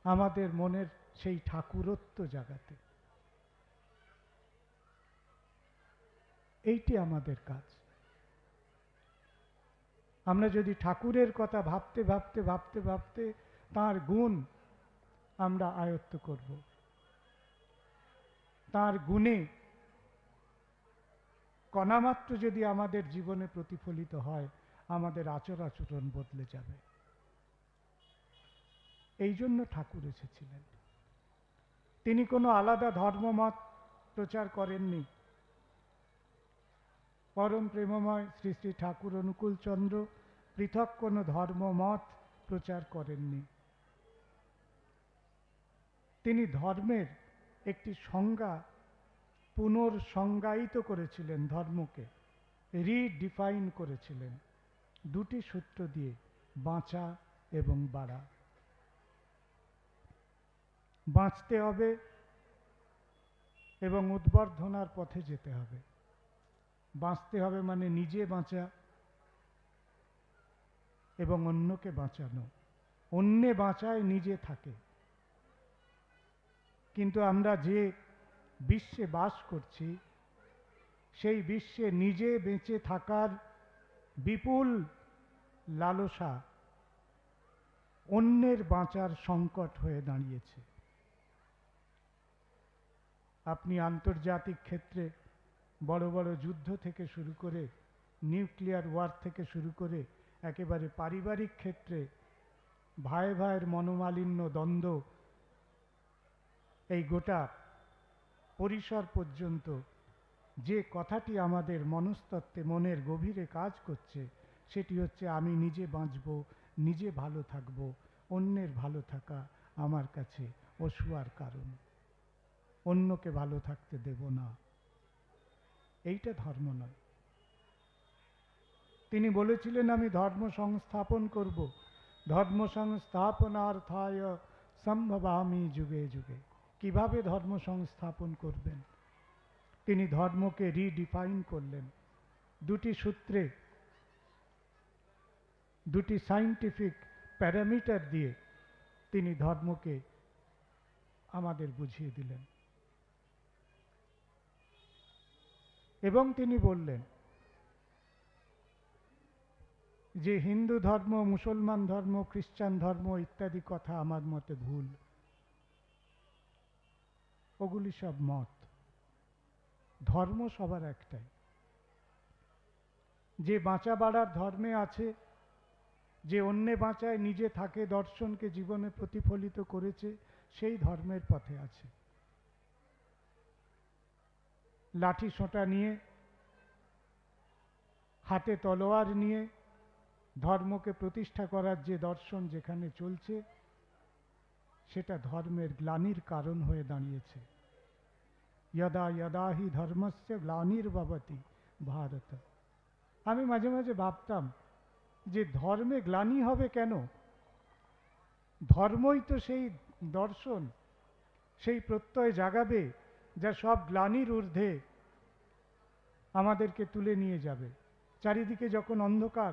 আমাদের মনের সেই ঠাকুরত্ব জাগাতে। এইটি আমাদের কাজ। আমরা যদি ঠাকুরের কথা ভাবতে ভাবতে ভাবতে ভাবতে তাঁর গুণ আমরা আয়ত্ত করব, তাঁর গুণে কণামাত্র যদি আমাদের জীবনে প্রতিফলিত হয়, আমাদের আচরণ বদলে যাবে। এই জন্য ঠাকুর এসেছিলেন। তিনি কোনো আলাদা ধর্মমত প্রচার করেননি। পরম প্রেমময় শ্রী শ্রী ঠাকুর অনুকূলচন্দ্র পৃথক কোনো ধর্মমত প্রচার করেননি। তিনি ধর্মের একটি সংজ্ঞা পুনর্সংজ্ঞায়িত করেছিলেন, ধর্মকে রিডিফাইন করেছিলেন দুটি সূত্র দিয়ে, বাঁচা এবং বাড়া। বাঁচতে হবে এবং উদ্বর্ধনার পথে যেতে হবে। বাঁচতে হবে মানে নিজে বাঁচা এবং অন্যকে বাঁচানো। অন্যে বাঁচায়, নিজে থাকে। কিন্তু আমরা যে বিশ্বে বাস করছি, সেই বিশ্বে নিজে বেঁচে থাকার বিপুল লালসা অন্যের বাঁচার সংকট হয়ে দাঁড়িয়েছে। আপনি আন্তর্জাতিক ক্ষেত্রে বড় বড় যুদ্ধ থেকে শুরু করে, নিউক্লিয়ার ওয়ার থেকে শুরু করে, একেবারে পারিবারিক ক্ষেত্রে ভাই ভাইয়ের মনোমালিন্য, দ্বন্দ্ব, এই গোটা পরিসর পর্যন্ত যে কথাটি আমাদের মনস্তত্ত্বে, মনের গভীরে কাজ করছে, সেটি হচ্ছে আমি নিজে বাঁচব, নিজে ভালো থাকব, অন্যের ভালো থাকা আমার কাছে অসুয়ার কারণ, অন্যকে ভালো থাকতে দেব না। এইটা ধর্ম নয়। তিনি বলেছিলেন আমি ধর্ম সংস্থাপন করব, ধর্ম সংস্থাপনার্থায় সম্ভবামি যুগে যুগে। কিভাবে ধর্ম সংস্থাপন করবেন? তিনি ধর্মকে রিডিফাইন করলেন দুটি সূত্রে, দুটি সায়েন্টিফিক প্যারামিটার দিয়ে তিনি ধর্মকে আমাদের বুঝিয়ে দিলেন। এবং তিনি বললেন যে হিন্দু ধর্ম, মুসলমান ধর্ম, খ্রিস্টান ধর্ম ইত্যাদি কথা আমার মতে ভুল। ওগুলি সব মত। ধর্ম সবার একটাই। যে বাঁচা বাড়ার ধর্মে আছে, যে অন্যে বাঁচায় নিজে থাকে দর্শনকে জীবনে প্রতিফলিত করেছে, সেই ধর্মের পথে আছে। লাঠি সোঁটা নিয়ে, হাতে তলোয়ার নিয়ে ধর্মকে প্রতিষ্ঠা করার যে দর্শন যেখানে চলছে, সেটা ধর্মের গ্লানির কারণ হয়ে দাঁড়িয়েছে। यदा यदा हि धर्मस्य ग्लानिर्भवति भारत। আমি মাঝে মাঝে ভাবতাম যে ধর্মে গ্লানি হবে কেন? ধর্মই তো সেই দর্শন, সেই প্রত্যয় জাগাবে যা সব গ্লানির ঊর্ধ্বে আমাদেরকে তুলে নিয়ে যাবে। চারিদিকে যখন অন্ধকার,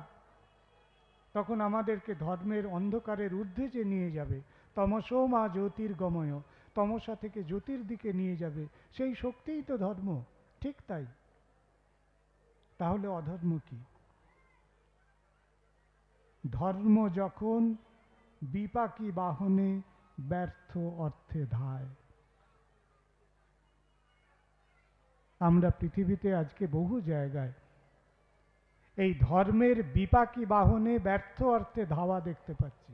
তখন আমাদেরকে ধর্মের অন্ধকারের ঊর্ধ্বে যে নিয়ে যাবে, তমসো মা জ্যোতির্গময়, তমসা থেকে জ্যোতির দিকে নিয়ে যাবে, সেই শক্তিই তো ধর্ম। ঠিক তাই। তাহলে অধর্ম কি? ধর্ম যখন বিপাকী বাহনে ব্যর্থ অর্থে ধায়। আমরা পৃথিবীতে আজকে বহু জায়গায় এই ধর্মের বিপাকী বাহনে ব্যর্থ অর্থে ধাওয়া দেখতে পাচ্ছি।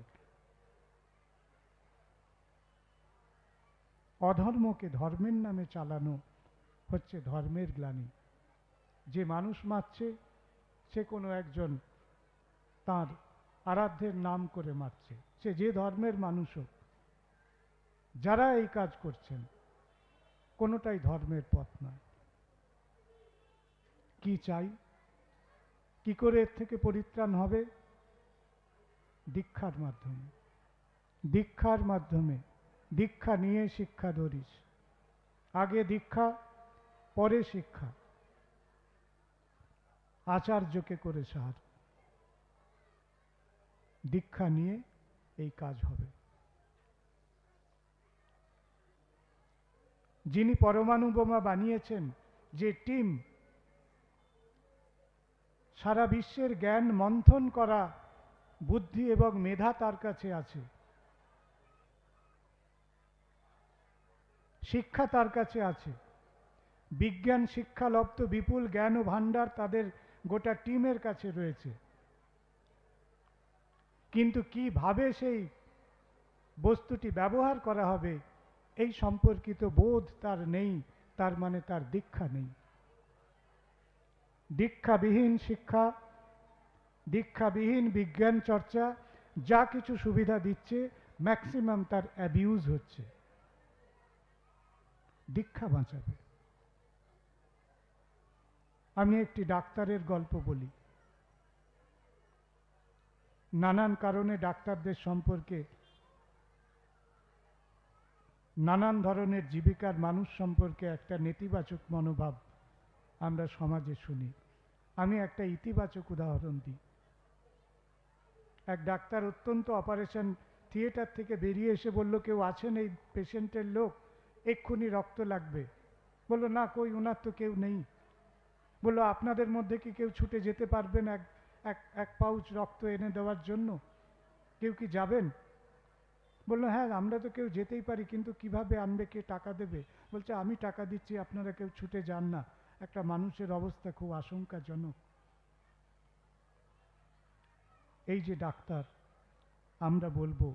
অধর্মকে ধর্মের নামে চালানো হচ্ছে ধর্মের গ্লানি। যে মানুষ মারছে সে কোনো একজন তার আরাধ্যের নাম করে মারছে, সে যে ধর্মের মানুষ হোক। যারা এই কাজ করছেন কোনোটাই ধর্মের পথ নয়। কি চাই? কি করে এর থেকে পরিত্রাণ হবে? দীক্ষার মাধ্যমে। দীক্ষার মাধ্যমে। দীক্ষা নিয়ে শিক্ষা ধরিস। আগে দীক্ষা, পরে শিক্ষা। আচার্যকে করে সার। দীক্ষা নিয়ে এই কাজ হবে। যিনি পরমাণু বোমা বানিয়েছেন, যে টিম সারা বিশ্বের জ্ঞান মন্থন করা বুদ্ধি এবং মেধা তার কাছে আছে, শিক্ষা তার কাছে আছে, বিজ্ঞান শিক্ষালব্ধ বিপুল জ্ঞান ও ভাণ্ডার তাদের গোটা টিমের কাছে রয়েছে। কিন্তু কিভাবে সেই বস্তুটি ব্যবহার করা হবে এই সম্পর্কিত বোধ তার নেই, তার মানে তার দীক্ষা নেই। দীক্ষাবিহীন শিক্ষা, দীক্ষাবিহীন বিজ্ঞান চর্চা যা কিছু সুবিধা দিচ্ছে, ম্যাক্সিমাম তার অ্যাবিউজ হচ্ছে। দীক্ষা বাঁচাবে। আমি একটি ডাক্তারের গল্প বলি। নানান কারণে ডাক্তারদের সম্পর্কে, নানান ধরনের জীবিকার মানুষ সম্পর্কে একটা নেতিবাচক মনোভাব আমরা সমাজে শুনি। আমি একটা ইতিবাচক উদাহরণ দিই। এক ডাক্তার অত্যন্ত অপারেশন থিয়েটার থেকে বেরিয়ে এসে বলল, কেউ আছেন এই পেশেন্টের লোক, এক্ষুনি রক্ত লাগবে। বলল, না, কই, ওনার তো কেউ নেই। বলল, আপনাদের মধ্যে কি কেউ ছুটে যেতে পারবেন এক পাউচ রক্ত এনে দেওয়ার জন্য? কেউ কি যাবেন? বলল, হ্যাঁ, আমরা তো কেউ যেতেই পারি, কিন্তু কিভাবে আনবে, কে টাকা দেবে? বলছে, আমি টাকা দিচ্ছি, আপনারা কেউ ছুটে যান না, একটা মানুষের অবস্থা খুব আশঙ্কাজনক। এই যে ডাক্তার, আমরা বলবো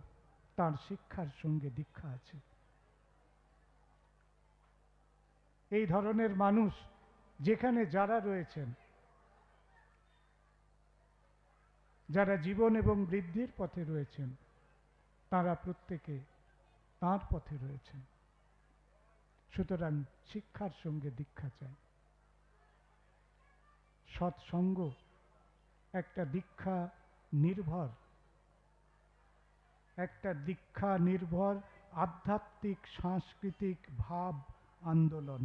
তার শিক্ষার সঙ্গে দীক্ষা আছে। এই ধরনের মানুষ যেখানে যারা রয়েছেন, যারা জীবন এবং বৃদ্ধির পথে রয়েছেন, তারা প্রত্যেকে তাঁর পথে রয়েছেন। সুতরাং শিক্ষার সঙ্গে দীক্ষা চাই। সৎসঙ্গ একটা দীক্ষা নির্ভর, একটা দীক্ষা নির্ভর আধ্যাত্মিক সাংস্কৃতিক ভাব আন্দোলন।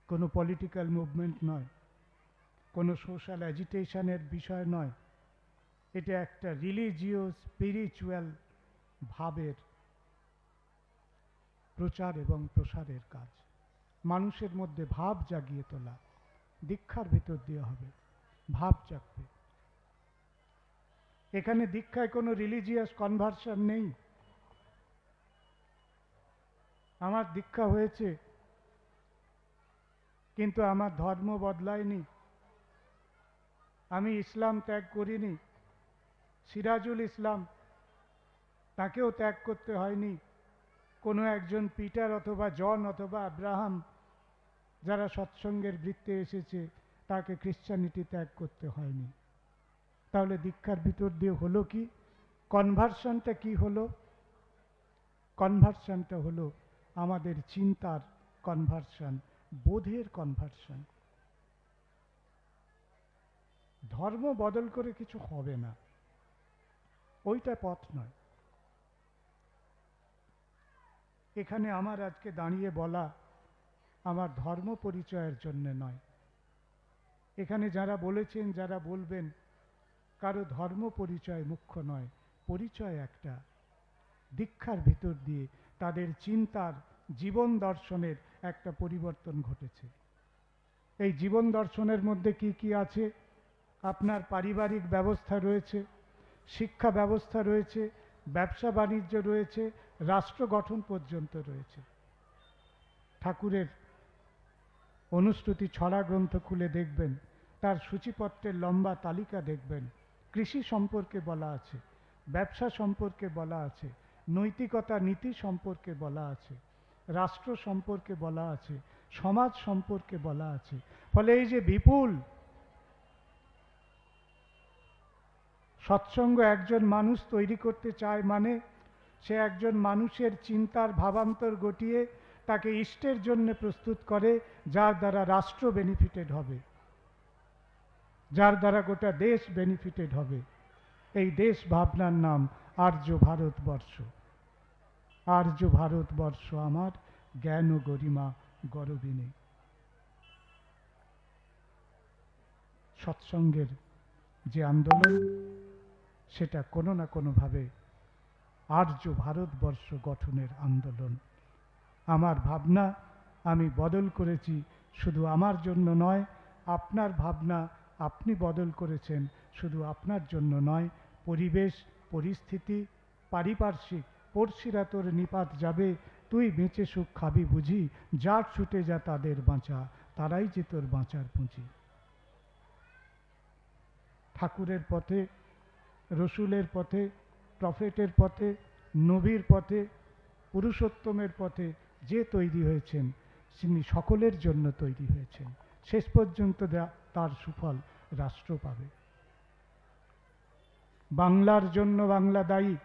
কোনো পলিটিক্যাল মুভমেন্ট নয়, কোনো সোশ্যাল অ্যাজিটেশনের বিষয় নয়। এটা একটা রিলিজিয়াস স্পিরিচুয়াল ভাবের প্রচার এবং প্রসারের কাজ। মানুষের মধ্যে ভাব জাগিয়ে তোলা দীক্ষার ভিতর দিয়ে হবে। ভাব জাগবে। এখানে দীক্ষায় কোনো রিলিজিয়াস কনভার্সন নেই। আমার দীক্ষা হয়েছে কিন্তু আমার ধর্ম বদলায়নি। আমি ইসলাম ত্যাগ করিনি। সিরাজুল ইসলাম, তাকেও ত্যাগ করতে হয়নি। কোনো একজন পিটার অথবা জন অথবা আব্রাহাম, যারা সৎসঙ্গের বৃত্তে এসেছে, তাকে খ্রিশ্চানিটি ত্যাগ করতে হয়নি। তাহলে দীক্ষার ভিতর দিয়ে হলো কি? কনভার্সনটা কি হলো? কনভার্সনটা হলো আমাদের চিন্তার কনভার্সন, বোধের কনভার্সন। ধর্ম বদল করে কিছু হবে না। ওইটা পথ নয়। এখানে আমার আজকে দাঁড়িয়ে বলা আমার ধর্ম পরিচয়ের জন্য নয়। এখানে যারা বলেছেন, যারা বলবেন, কারো ধর্ম পরিচয় মুখ্য নয়। পরিচয় একটা, দীক্ষার ভিতর দিয়ে তাদের চিন্তার, জীবন দর্শনের একটা পরিবর্তন ঘটেছে। এই জীবন দর্শনের মধ্যে কি কি আছে? আপনার পারিবারিক ব্যবস্থা রয়েছে, শিক্ষা ব্যবস্থা রয়েছে, ব্যবসা বাণিজ্য রয়েছে, রাষ্ট্র গঠন পর্যন্ত রয়েছে। ঠাকুরের অনুশ্রুতি ছড়া গ্রন্থ খুলে দেখবেন, তার সূচিপত্রের লম্বা তালিকা দেখবেন। কৃষি সম্পর্কে বলা আছে, ব্যবসা সম্পর্কে বলা আছে, নৈতিকতা নীতি সম্পর্কে বলা আছে, রাষ্ট্র সম্পর্কে বলা আছে, সমাজ সম্পর্কে বলা আছে। ফলে এই যে বিপুল সৎসঙ্গ একজন মানুষ তৈরি করতে চায়, মানে সে একজন মানুষের চিন্তার ভাবান্তর ঘটিয়ে তাকে ইষ্টের জন্য প্রস্তুত করে, যার দ্বারা রাষ্ট্র বেনিফিটেড হবে, যার দ্বারা গোটা দেশ বেনিফিটেড হবে। এই দেশ ভাবনার নাম আর্য ভারতবর্ষ। আর্য ভারতবর্ষ আমার, জ্ঞান ও গরিমা গরবিনে। সৎসঙ্গের যে আন্দোলন, সেটা কোনো না কোনোভাবে আর্য ভারতবর্ষ গঠনের আন্দোলন। আমার ভাবনা আমি বদল করেছি, শুধু আমার জন্য নয়। আপনার ভাবনা আপনি বদল করেছেন, শুধু আপনার জন্য নয়। পরিবেশ, পরিস্থিতি, পারিপার্শ্বিক, পড়শিরা তোর নিপাত যাবে, তুই বেঁচে সুখ খাবি বুঝি, যার ছুটে যা তাদের বাঁচা, তারাই যে তোর বাঁচার পুঁজি। ঠাকুরের পথে, রসুলের পথে, প্রফেটের পথে, নবীর পথে, পুরুষোত্তমের পথে যে তৈরি হয়েছেন, তিনি সকলের জন্য তৈরি হয়েছেন। শেষ পর্যন্ত তার সুফল রাষ্ট্র পাবে। বাংলার জন্য বাংলা দায়ী।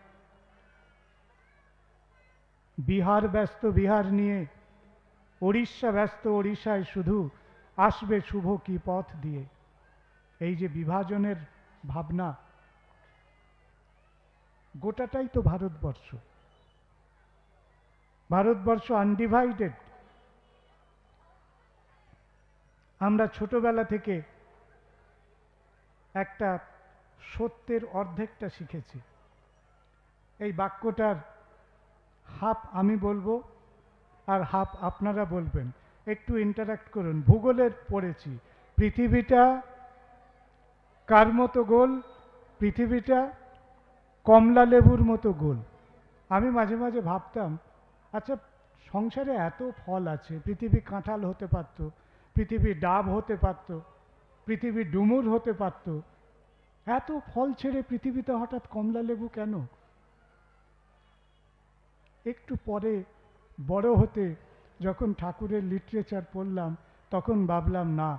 বিহার ব্যস্ত বিহার নিয়ে, ওড়িশা ব্যস্ত ওড়িশায়, শুধু আসবে শুভ কি পথ দিয়ে। এই যে বিভাজনের ভাবনা, গোটাটাই তো ভারতবর্ষ। ভারতবর্ষ আনডিভাইডেড। আমরা ছোটবেলা থেকে একটা সত্যের অর্ধেকটা শিখেছি। এই বাক্যটার হাফ আমি বলবো আর হাফ আপনারা বলবেন। একটু ইন্টারাক্ট করুন। ভূগোলের পড়েছি, পৃথিবীটা কার মতো গোল? পৃথিবীটা কমলা লেবুর মতো গোল। আমি মাঝে মাঝে ভাবতাম, আচ্ছা সংসারে এত ফল আছে, পৃথিবী কাঁঠাল হতে পারত, পৃথিবী ডাব হতে পারত, পৃথিবী ডুমুর হতে পারত, এত ফল ছেড়ে পৃথিবীতে হঠাৎ কমলা লেবু কেন? একটু পরে বড় হতে যখন ঠাকুরের লিটারেচার পড়লাম, তখন ভাবলাম না,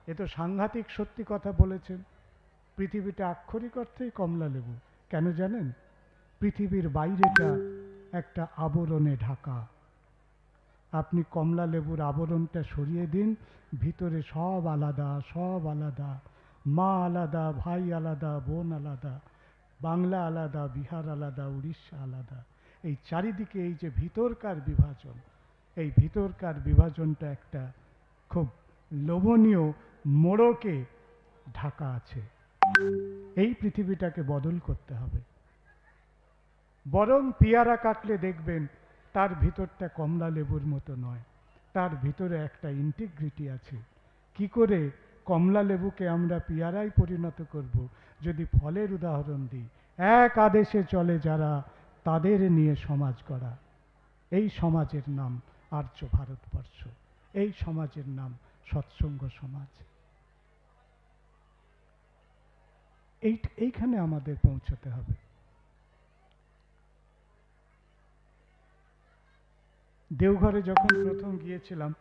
এ তো সাংঘাতিক সত্যি কথা বলেছেন। পৃথিবীটা আক্ষরিক অর্থেই কমলা লেবু। কেন জানেন? পৃথিবীর বাইরেটা একটা আবরণে ঢাকা। আপনি কমলা লেবুর আবরণটা সরিয়ে দিন, ভিতরে সব আলাদা, সব আলাদা। মা আলাদা, ভাই আলাদা, বোন আলাদা, বাংলা আলাদা, বিহার আলাদা, উড়িষ্যা আলাদা। এই চারিদিকে এই যে ভিতরকার বিভাজন, এই ভিতরকার বিভাজনটা একটা খুব লোভনীয় মোড়কে ঢাকা আছে। এই পৃথিবীটাকে বদল করতে হবে। বরং পেয়ারা কাটলে দেখবেন তার ভিতরটা কমলা লেবুর মতো নয়, তার ভিতরে একটা ইন্টিগ্রিটি আছে। কি করে কমলা লেবুকে আমরা পেয়ারায় পরিণত করব? যদি ফলের উদাহরণ দিই, এক আদেশে চলে যারা, তাদের নিয়ে সমাজ গড়া। এই সমাজের নাম আর্য ভারতবর্ষ। এই সমাজের নাম সৎসঙ্গ সমাজ। এইখানে আমাদের পৌঁছতে হবে। দেওঘরে যখন প্রথম গিয়েছিলাম,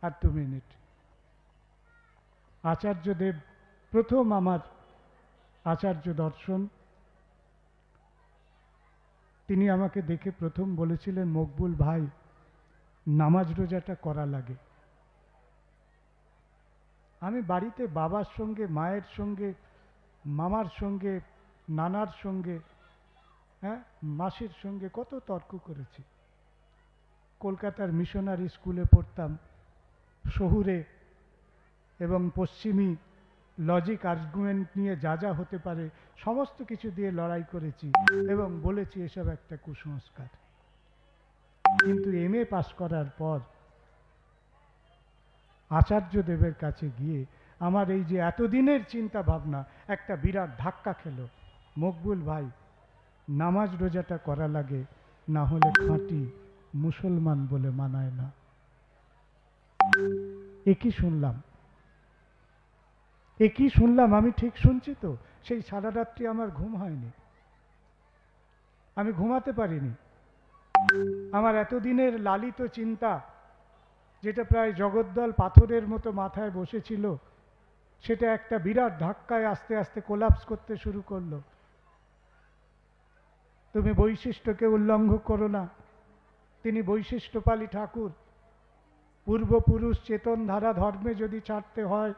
আর 2 মিনিট, আচার্যদেব প্রথম আমার আচার্য দর্শন। তিনি আমাকে দেখে প্রথম বলেছিলেন, মকবুল ভাই, নামাজ রোজাটা করা লাগে। আমি বাড়িতে বাবার সঙ্গে, মায়ের সঙ্গে, মামার সঙ্গে, নানার সঙ্গে হ্যাঁ, মাসির সঙ্গে কত তর্ক করেছি। কলকাতার মিশনারি স্কুলে পড়তাম, শহুরে এবং পশ্চিমী লজিক আর্গুমেন্ট নিয়ে যা যা হতে পারে সমস্ত কিছু দিয়ে লড়াই করেছি এবং বলেছি এসব একটা কুসংস্কার। কিন্তু এমএ পাশ করার পর আচার্যদেবের কাছে গিয়ে আমার এই যে এতদিনের চিন্তা ভাবনা একটা বিরাট ধাক্কা খেলো। মকবুল ভাই, নামাজ রোজাটা করা লাগে, না হলে খাঁটি মুসলমান বলে মানায় না। একই শুনলাম, একই শুনলাম। আমি ঠিক শুনছি তো? সেই সারা রাত্রি আমার ঘুম হয়নি, আমি ঘুমাতে পারিনি। আমার এতদিনের লালিত চিন্তা, যেটা প্রায় জগদ্দল পাথরের মতো মাথায় বসেছিল, সেটা একটা বিরাট ধাক্কায় আস্তে আস্তে কোলাপস করতে শুরু করলো। তুমি বৈশিষ্ট্যকে উল্লঙ্ঘ করো না। তিনি বৈশিষ্ট্যপালী ঠাকুর। পূর্বপুরুষ চেতন ধারা ধর্মে যদি ছাড়তে হয়,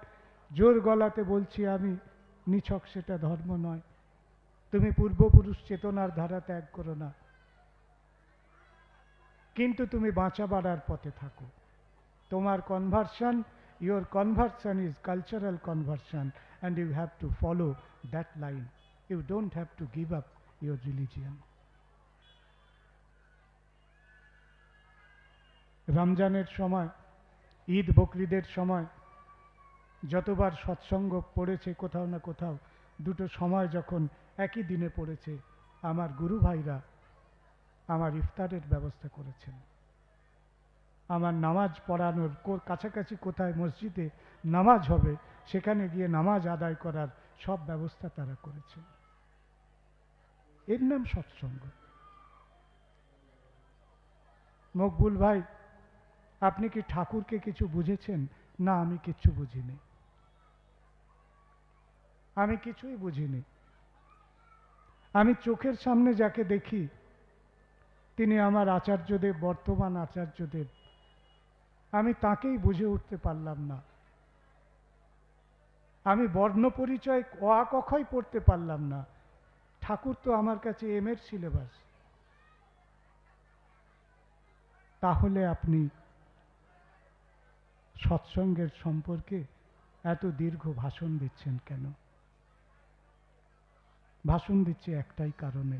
জোর গলাতে বলছি আমি, নিছক সেটা ধর্ম নয়। তুমি পূর্বপুরুষ চেতনার ধারা ত্যাগ করো না, কিন্তু তুমি বাঁচা বাড়ার পথে থাকো। তোমার conversion, your conversion is cultural conversion and you have to follow that line. You don't have to give up your religion. রমজানের সময়, ঈদ বকরিদের সময় যতবার সৎসঙ্গ পড়েছে কোথাও না কোথাও, দুটো সময় যখন একই দিনে পড়েছে, আমার গুরু ভাইরা আমার ইফতারের ব্যবস্থা করেছেন। আমার নামাজ পড়ানোর কাছাকাছি কোথায় মসজিদে নামাজ হবে, সেখানে গিয়ে নামাজ আদায় করার সব ব্যবস্থা তারা করেছেন। এর নাম সৎসঙ্গ। মকবুল ভাই, আপনি কি ঠাকুরকে কিছু বুঝেছেন? না, আমি কিচ্ছু বুঝিনি, আমি কিছুই বুঝিনি। আমি চোখের সামনে যাকে দেখি, তিনি আমার আচার্যদেব, বর্তমান আচার্যদেব। আমি তাকেই বুঝে উঠতে পারলাম না। আমি বর্ণ পরিচয় অ আ ক খই পড়তে পারলাম না। ঠাকুর তো আমার কাছে এম এর সিলেবাস। তাহলে আপনি সৎসঙ্গের সম্পর্কে এত দীর্ঘ ভাষণ দিচ্ছেন কেন? ভাষণ দিচ্ছে একটাই কারণে,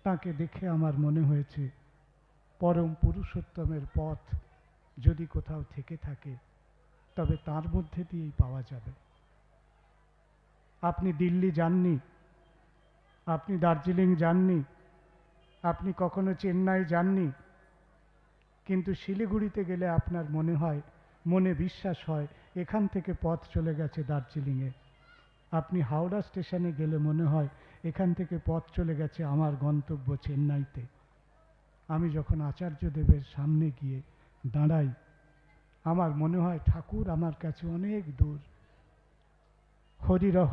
তাকে দেখে আমার মনে হয়েছে পরম পুরুষোত্তমের পথ যদি কোথাও থেকে থাকে, তবে তার মধ্যে দিয়েই পাওয়া যাবে। আপনি দিল্লি যাননি, আপনি দার্জিলিং যাননি, আপনি কখনো চেন্নাই যাননি, কিন্তু শিলিগুড়িতে গেলে আপনার মনে হয়, মনে বিশ্বাস হয়, এখান থেকে পথ চলে গেছে দার্জিলিংয়ে। আপনি হাওড়া স্টেশনে গেলে মনে হয়, এখান থেকে পথ চলে গেছে আমার গন্তব্য চেন্নাইতে। আমি যখন আচার্যদেবের সামনে গিয়ে দাঁড়াই, আমার মনে হয় ঠাকুর আমার কাছে অনেক দূর। হরিরহ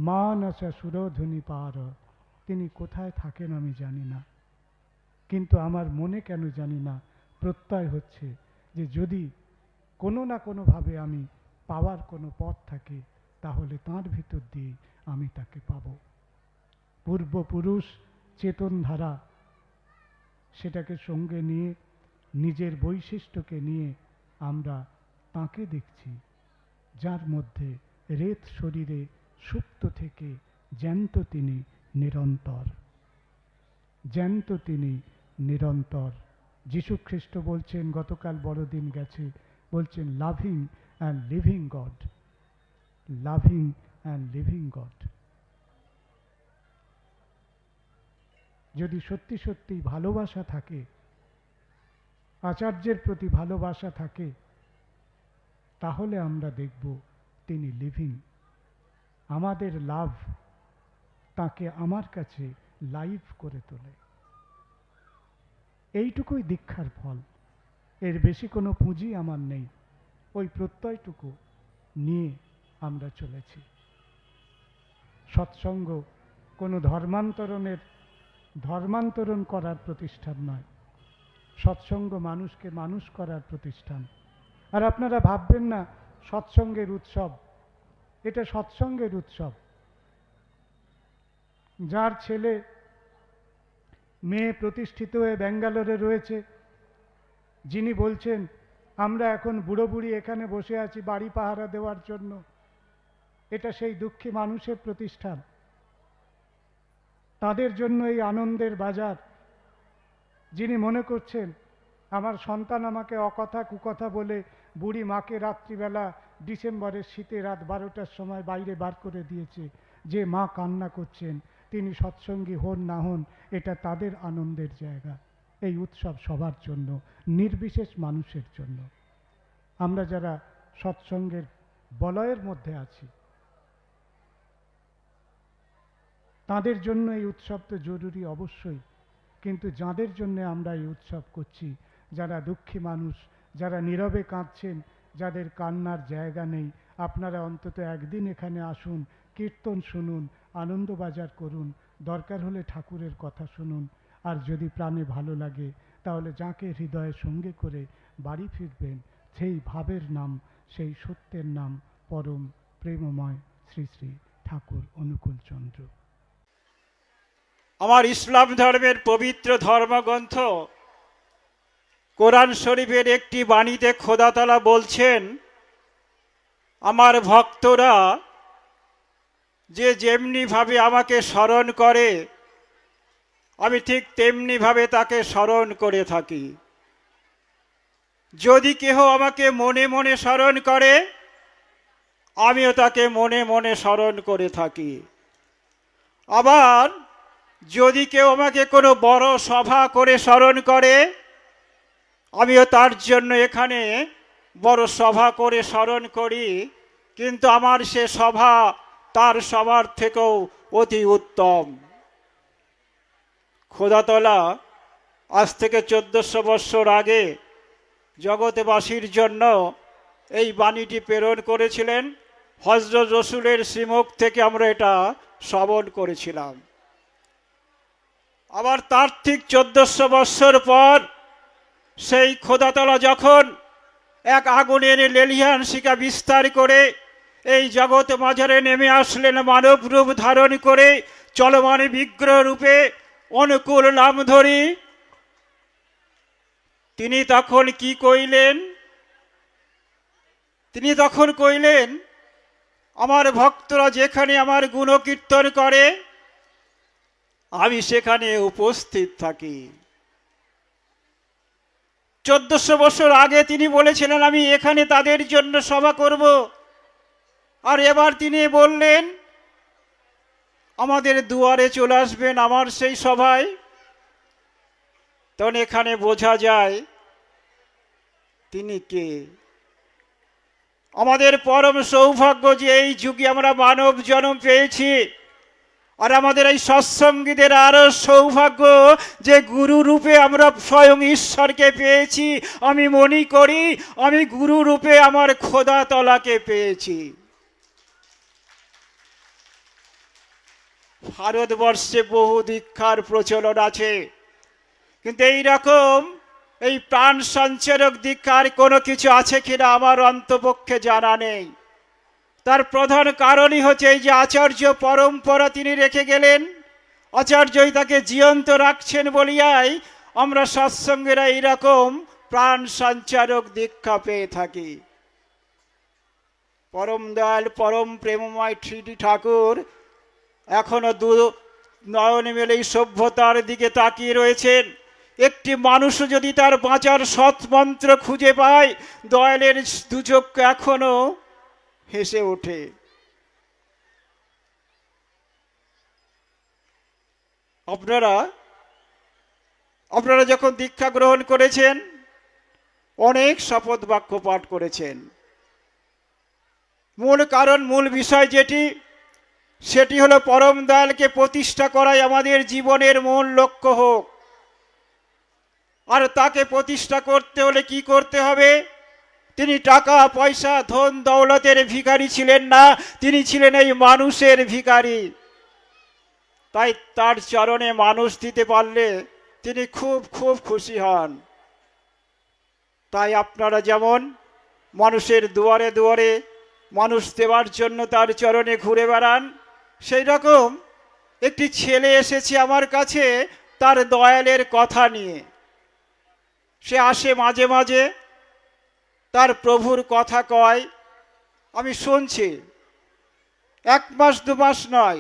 মানস সুরধ্বনি পার, তিনি কোথায় থাকেন আমি জানি না, কিন্তু আমার মনে কেন জানি না প্রত্যয় হচ্ছে যে যদি কোনো না কোনোভাবে আমি পাওয়ার কোনো পথ থাকে, তাহলে তাঁর ভিতর দিয়ে আমি তাকে পাব। পূর্বপুরুষ চেতন ধারা, সেটাকে সঙ্গে নিয়ে, নিজের বৈশিষ্ট্যকে নিয়ে আমরা তাঁকে দেখছি, যার মধ্যে রেত শরীরে সুপ্ত থেকে জ্যান্ত তিনি নিরন্তর, জ্যান্ত তিনি নিরন্তর। যীশু খ্রিস্ট বলছেন, গতকাল বড়দিন গেছে, বলছেন loving and living god, loving and living god. যদি সত্যি সত্যি ভালোবাসা থাকে, আচার্যের প্রতি ভালোবাসা থাকে, তাহলে আমরা দেখব তিনি লিভিং। আমাদের লাভ তাকে আমার কাছে লাইভ করে তোলে। এইটুকুই দীক্ষার ফল, এর বেশি কোনো পুঁজি আমার নেই। ওই প্রত্যয়টুকু নিয়ে আমরা চলেছি। সৎসঙ্গ কোনো ধর্মান্তরণ করার প্রতিষ্ঠান নয়, সৎসঙ্গ মানুষকে মানুষ করার প্রতিষ্ঠান। আর আপনারা ভাববেন না সৎসঙ্গের উৎসব, এটা সৎসঙ্গের উৎসব। যার ছেলে মেয়ে প্রতিষ্ঠিত হয়ে ব্যাঙ্গালোরে রয়েছে, যিনি বলছেন আমরা এখন বুড়ো বুড়ি এখানে বসে আছি বাড়ি পাহারা দেওয়ার জন্য। এটা সেই দুঃখী মানুষের প্রতিষ্ঠান। তাদের জন্য এই আনন্দের বাজার। যিনি মনে করছেন আমার সন্তান আমাকে অকথা কুকথা বলে বুড়ি মাকে রাত্রিবেলা ডিসেম্বরের শীতে রাত 12টার সময় বাইরে বার করে দিয়েছে, যে মা কান্না করছেন, তিনি সৎসঙ্গী হন না হন, এটা তাদের আনন্দের জায়গা। এই উৎসব সবার জন্য, নির্বিশেষ মানুষের জন্য। আমরা যারা সৎসঙ্গের বলয়ের মধ্যে আছি, তাদের জন্য এই উৎসব তো জরুরি অবশ্যই, কিন্তু যাদের জন্য আমরা এই উৎসব করছি, যারা দুঃখী মানুষ, যারা নীরবে কাঁদছেন, যাদের কান্নার জায়গা নেই, আপনারা অন্তত একদিন এখানে আসুন, কীর্তন শুনুন, আনন্দবাজার করুন, দরকার হলে ঠাকুরের কথা শুনুন। আর যদি প্রাণে ভালো লাগে তাহলে যাকে হৃদয়ে সঙ্গে করে বাড়ি ফিরবেন, সেই ভাবের নাম, সেই সত্যের নাম পরম প্রেমময় শ্রী শ্রী ঠাকুর অনুকূল চন্দ্র। আমার ইসলাম ধর্মের পবিত্র ধর্মগ্রন্থ কোরআন শরীফের একটি বাণীতে খোদা তাআলা বলছেন, আমার ভক্তরা যে যেমনিভাবে আমাকে স্মরণ করে আমি ঠিক তেমনিভাবে তাকে স্মরণ করে থাকি। যদি কেহ আমাকে মনে মনে স্মরণ করে আমিও তাকে মনে মনে স্মরণ করে থাকি। আবার যদি কেউ আমাকে কোনো বড় সভা করে স্মরণ করে আমিও তার জন্য এখানে বড় সভা করে স্মরণ করি, কিন্তু আমার সে সভা তার সবার থেকেও অতি উত্তম। খোদা তাআলা আজ থেকে 1400 বৎসর আগে জগৎবাসীর জন্য এই বাণীটি প্রেরণ করেছিলেন। হযরত রসুলের শ্রীমুখ থেকে আমরা এটা শ্রবণ করেছিলাম। আবার তার ঠিক 1400 বৎসর পর সেই খোদা তাআলা যখন এক আগুনের লেলিহান শিখা বিস্তার করে এই জগৎ মাঝারে নেমে আসলেন, মানব রূপ ধারণ করে চলমান বিগ্রহ রূপে অনুকূল নাম ধরি, তিনি তখন কি কইলেন? তিনি তখন কইলেন, আমার ভক্তরা যেখানে আমার গুণকীর্তন করে আমি সেখানে উপস্থিত থাকি। 1400 বছর আগে তিনি বলেছিলেন আমি এখানে তাদের জন্য সভা করব, আর এবার তিনি বললেন আমাদের দুয়ারে চলে আসবেন আমার সেই সভায়। তখন এখানে বোঝা যায় তিনি কে। আমাদের পরম সৌভাগ্য যে এই যুগে আমরা মানব জন্ম পেয়েছি, আর আমাদের এই সৎসঙ্গীদের আরো সৌভাগ্য যে গুরু রূপে আমরা স্বয়ং ঈশ্বরকে পেয়েছি। আমি মনে করি আমি গুরু রূপে আমার খোদা তাআলাকে পেয়েছি। ভারতবর্ষে বহু দীক্ষার প্রচলন আছে, কিন্তু এই রকম এই প্রাণ সঞ্চারক দীক্ষার কোনো কিছু আছে কিনা আমার অন্তপক্ষে জানা নেই। তার প্রধান কারণই হচ্ছে এই যে আচার্য পরম্পরা তিনি রেখে গেলেন, আচার্যই তাকে জীবন্ত রাখছেন বলিয়াই আমরা সৎসঙ্গেরা এইরকম প্রাণ সঞ্চারক দীক্ষা পেয়ে থাকি। পরম দয়াল পরম প্রেমময় শ্রী ঠাকুর এখনো দু নয়ন মেলে এই সভ্যতার দিকে তাকিয়ে রয়েছেন। একটি মানুষ যদি তার বাঁচার সৎ মন্ত্র খুঁজে পায়, দয়ালের দুচোখ এখনো হেসে ওঠে। আপনারা যখন দীক্ষা গ্রহণ করেছেন অনেক শপথ বাক্য পাঠ করেছেন। মূল কারণ, মূল বিষয় সেটি হলো পরম দয়ালকে প্রতিষ্ঠা করাই আমাদের জীবনের মূল লক্ষ্য হোক। আর তাকে প্রতিষ্ঠা করতে হলে কি করতে হবে? তিনি টাকা পয়সা ধন দৌলতের ভিখারি ছিলেন না, তিনি ছিলেন এই মানুষের ভিখারি। তাই তার চরণে মানুষ দিতে পারলে তিনি খুব খুব খুশি হন। তাই আপনারা যেমন মানুষের দুয়ারে দুয়ারে মানুষ দেওয়ার জন্য তার চরণে ঘুরে বেড়ান, সেই রকম একটি ছেলে এসেছে আমার কাছে তার দয়ালের কথা নিয়ে। সে আসে মাঝে মাঝে, তার প্রভুর কথা কয়, আমি শুনছি। 1 মাস 2 মাস নয়,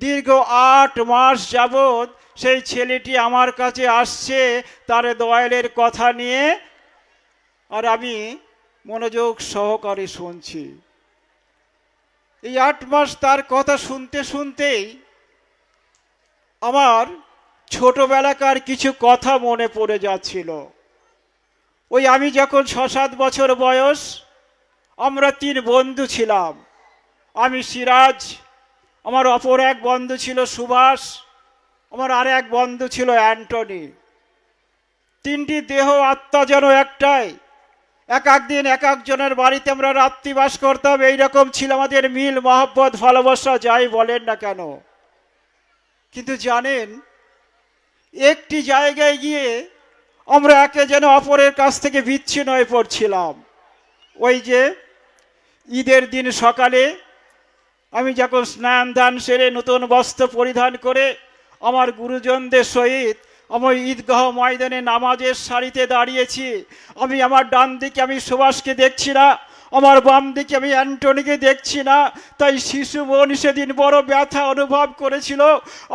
দীর্ঘ 8 মাস যাবৎ সেই ছেলেটি আমার কাছে আসছে তার দয়ালের কথা নিয়ে, আর আমি মনোযোগ সহকারে শুনছি। এই 8 মাস তার কথা শুনতে শুনতেই আমার ছোটবেলাকার কিছু কথা মনে পড়ে যাচ্ছিল। ওই আমি যখন 6-7 বছর বয়স, আমরা 3 বন্ধু ছিলাম। আমি সিরাজ, আমার অপর এক বন্ধু ছিল সুভাষ, আমার আর এক বন্ধু ছিল অ্যান্টনি। 3টি দেহ আত্মা যেন একটাই। এক দিন এক একজনের বাড়িতে আমরা রাত্রিবাস করতাম। এইরকম ছিল আমাদের মিল, মহব্বত, ভালোবাসা, যাই বলেন না কেন। কিন্তু জানেন, একটি জায়গায় গিয়ে আমরা একে যেন অপরের কাছ থেকে বিচ্ছিন্ন হয়ে পড়ছিলাম। ওই যে ঈদের দিন সকালে আমি যখন স্নান দান সেরে নতুন বস্ত্র পরিধান করে আমার গুরুজনদের সহিত আমি ঈদগাহ ময়দানে নামাজের সারিতে দাঁড়িয়েছি। আমি আমার ডান দিকে আমি সুভাষকে দেখছি না, আমার বাম দিকে আমি অ্যান্টনিকে দেখছি না। তাই শিশু বোন সেদিন বড় ব্যথা অনুভব করেছিল,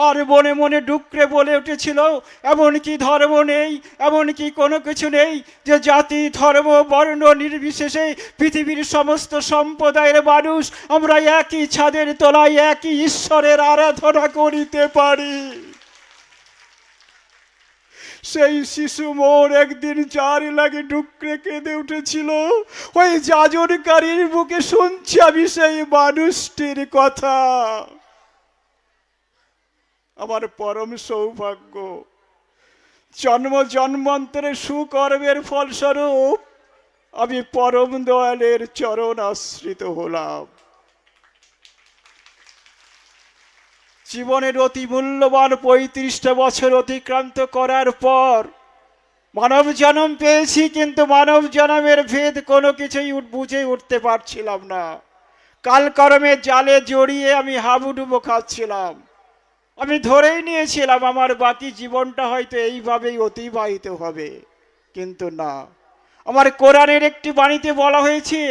আর মনে মনে ডুকরে বলে উঠেছিল, এমন কি ধর্ম নেই, এমন কি কোনো কিছু নেই যে জাতি ধর্ম বর্ণ নির্বিশেষে পৃথিবীর সমস্ত সম্প্রদায়ের মানুষ আমরা একই ছাদের তলায় একই ঈশ্বরের আরাধনা করিতে পারি। সেই শিশু মোর একদিন জারি লাগে ডুকরে কেঁদে উঠেছিল। ওই যাজনকারীর বুকে শুনছি আমি সেই মানুষটির কথা। আমার পরম সৌভাগ্য, জন্ম জন্মান্তরে সুকর্মের ফলস্বরূপ আমি পরম দয়ালের চরণ আশ্রিত হলাম। জীবনের অতি মূল্যবান 35টা বছর অতিক্রান্ত করার পর মানব জন্ম পেয়েছি, কিন্তু মানব জন্মের ভেদ কোনো কিছুই বুঝে উঠতে পারছিলাম না। কালকর্মের জালে জড়িয়ে আমি হাবুডুবো খাচ্ছিলাম। আমি ধরেই নিয়েছিলাম আমার বাকি জীবনটা হয়তো এইভাবেই অতিবাহিত হবে, কিন্তু না। আমার কোরআনের একটি বাণীতে বলা হয়েছে,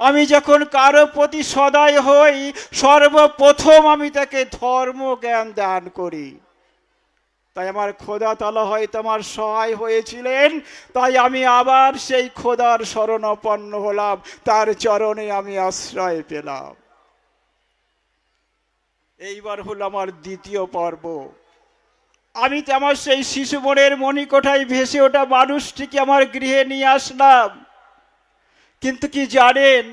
আমি যখন কারো প্রতি সদয় হই সর্বপ্রথম আমি তাকে ধর্ম জ্ঞান দান করি। তাই আমার খোদা তাআলা হয়তো আমার সহায় হয়েছিলেন, তাই আমি আবার সেই খোদার শরণাপন্ন হলাম, তার চরণে আমি আশ্রয় পেলাম। এইবার হলো আমার দ্বিতীয় পর্ব। আমি তো আমার সেই শিশু মনের মণিকোঠায় ভেসে ওঠা মানুষটিকে আমার গৃহে নিয়ে আসলাম। কিন্তু কি জানেন,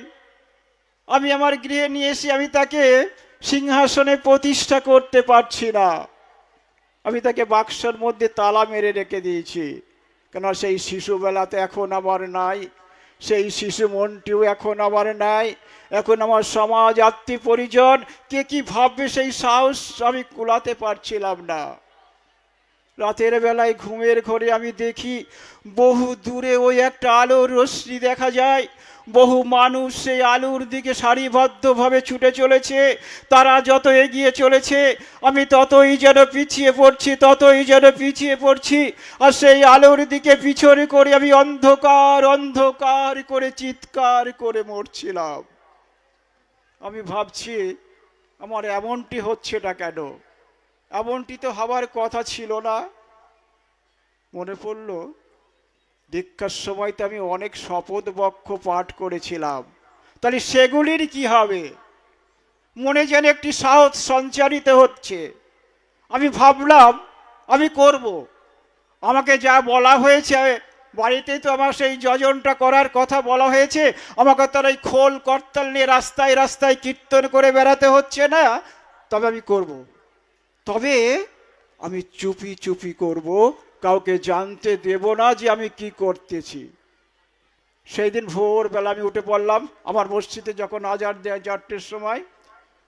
আমি আমার গৃহে নিয়ে এসে আমি তাকে সিংহাসনে প্রতিষ্ঠা করতে পারছি না। আমি তাকে বাক্সের মধ্যে তালা মেরে রেখে দিয়েছি, কেন সেই শিশুবেলাতে এখন আমার নাই, সেই শিশু মনটিও এখন আমার নাই। এখন আমার সমাজ, আত্মীয় পরিজন কে কি ভাববে সেই সাহস আমি কুলাতে পারছিলাম না। রাতের বেলায় ঘুমের ঘরে আমি দেখি বহু দূরে ওই একটা আলোর রশ্মি দেখা যায়। বহু মানুষ সেই আলোর দিকে সারিবদ্ধভাবে ছুটে চলেছে। তারা যত এগিয়ে চলেছে আমি ততই যেন পিছিয়ে পড়ছি, ততই যেন পিছিয়ে পড়ছি। আর সেই আলোর দিকে পিছনে করে আমি অন্ধকার অন্ধকার করে চিৎকার করে মরছিলাম। আমি ভাবছি আমার এমনটি হচ্ছেটা কেন? এমনটি তো হওয়ার কথা ছিল না। মনে পড়ল, দীক্ষার সময় তো আমি অনেক শপথ বাক্য পাঠ করেছিলাম, তাহলে সেগুলির কি হবে? মনে যেন একটি সাহস সঞ্চারিত হচ্ছে। আমি ভাবলাম আমি করব। আমাকে যা বলা হয়েছে, বাড়িতেই তো আমার সেই যজনটা করার কথা বলা হয়েছে, আমাকে তার এই খোল করতাল নিয়ে রাস্তায় রাস্তায় কীর্তন করে বেড়াতে হচ্ছে না। তবে আমি করব, তবে আমি চুপি চুপি করব, কাউকে জানতে দেব না যে আমি কি করতেছি। সেই দিন ভোরবেলা আমি উঠে পড়লাম। আমার মসজিদে যখন আজান দেয় 4টের সময়,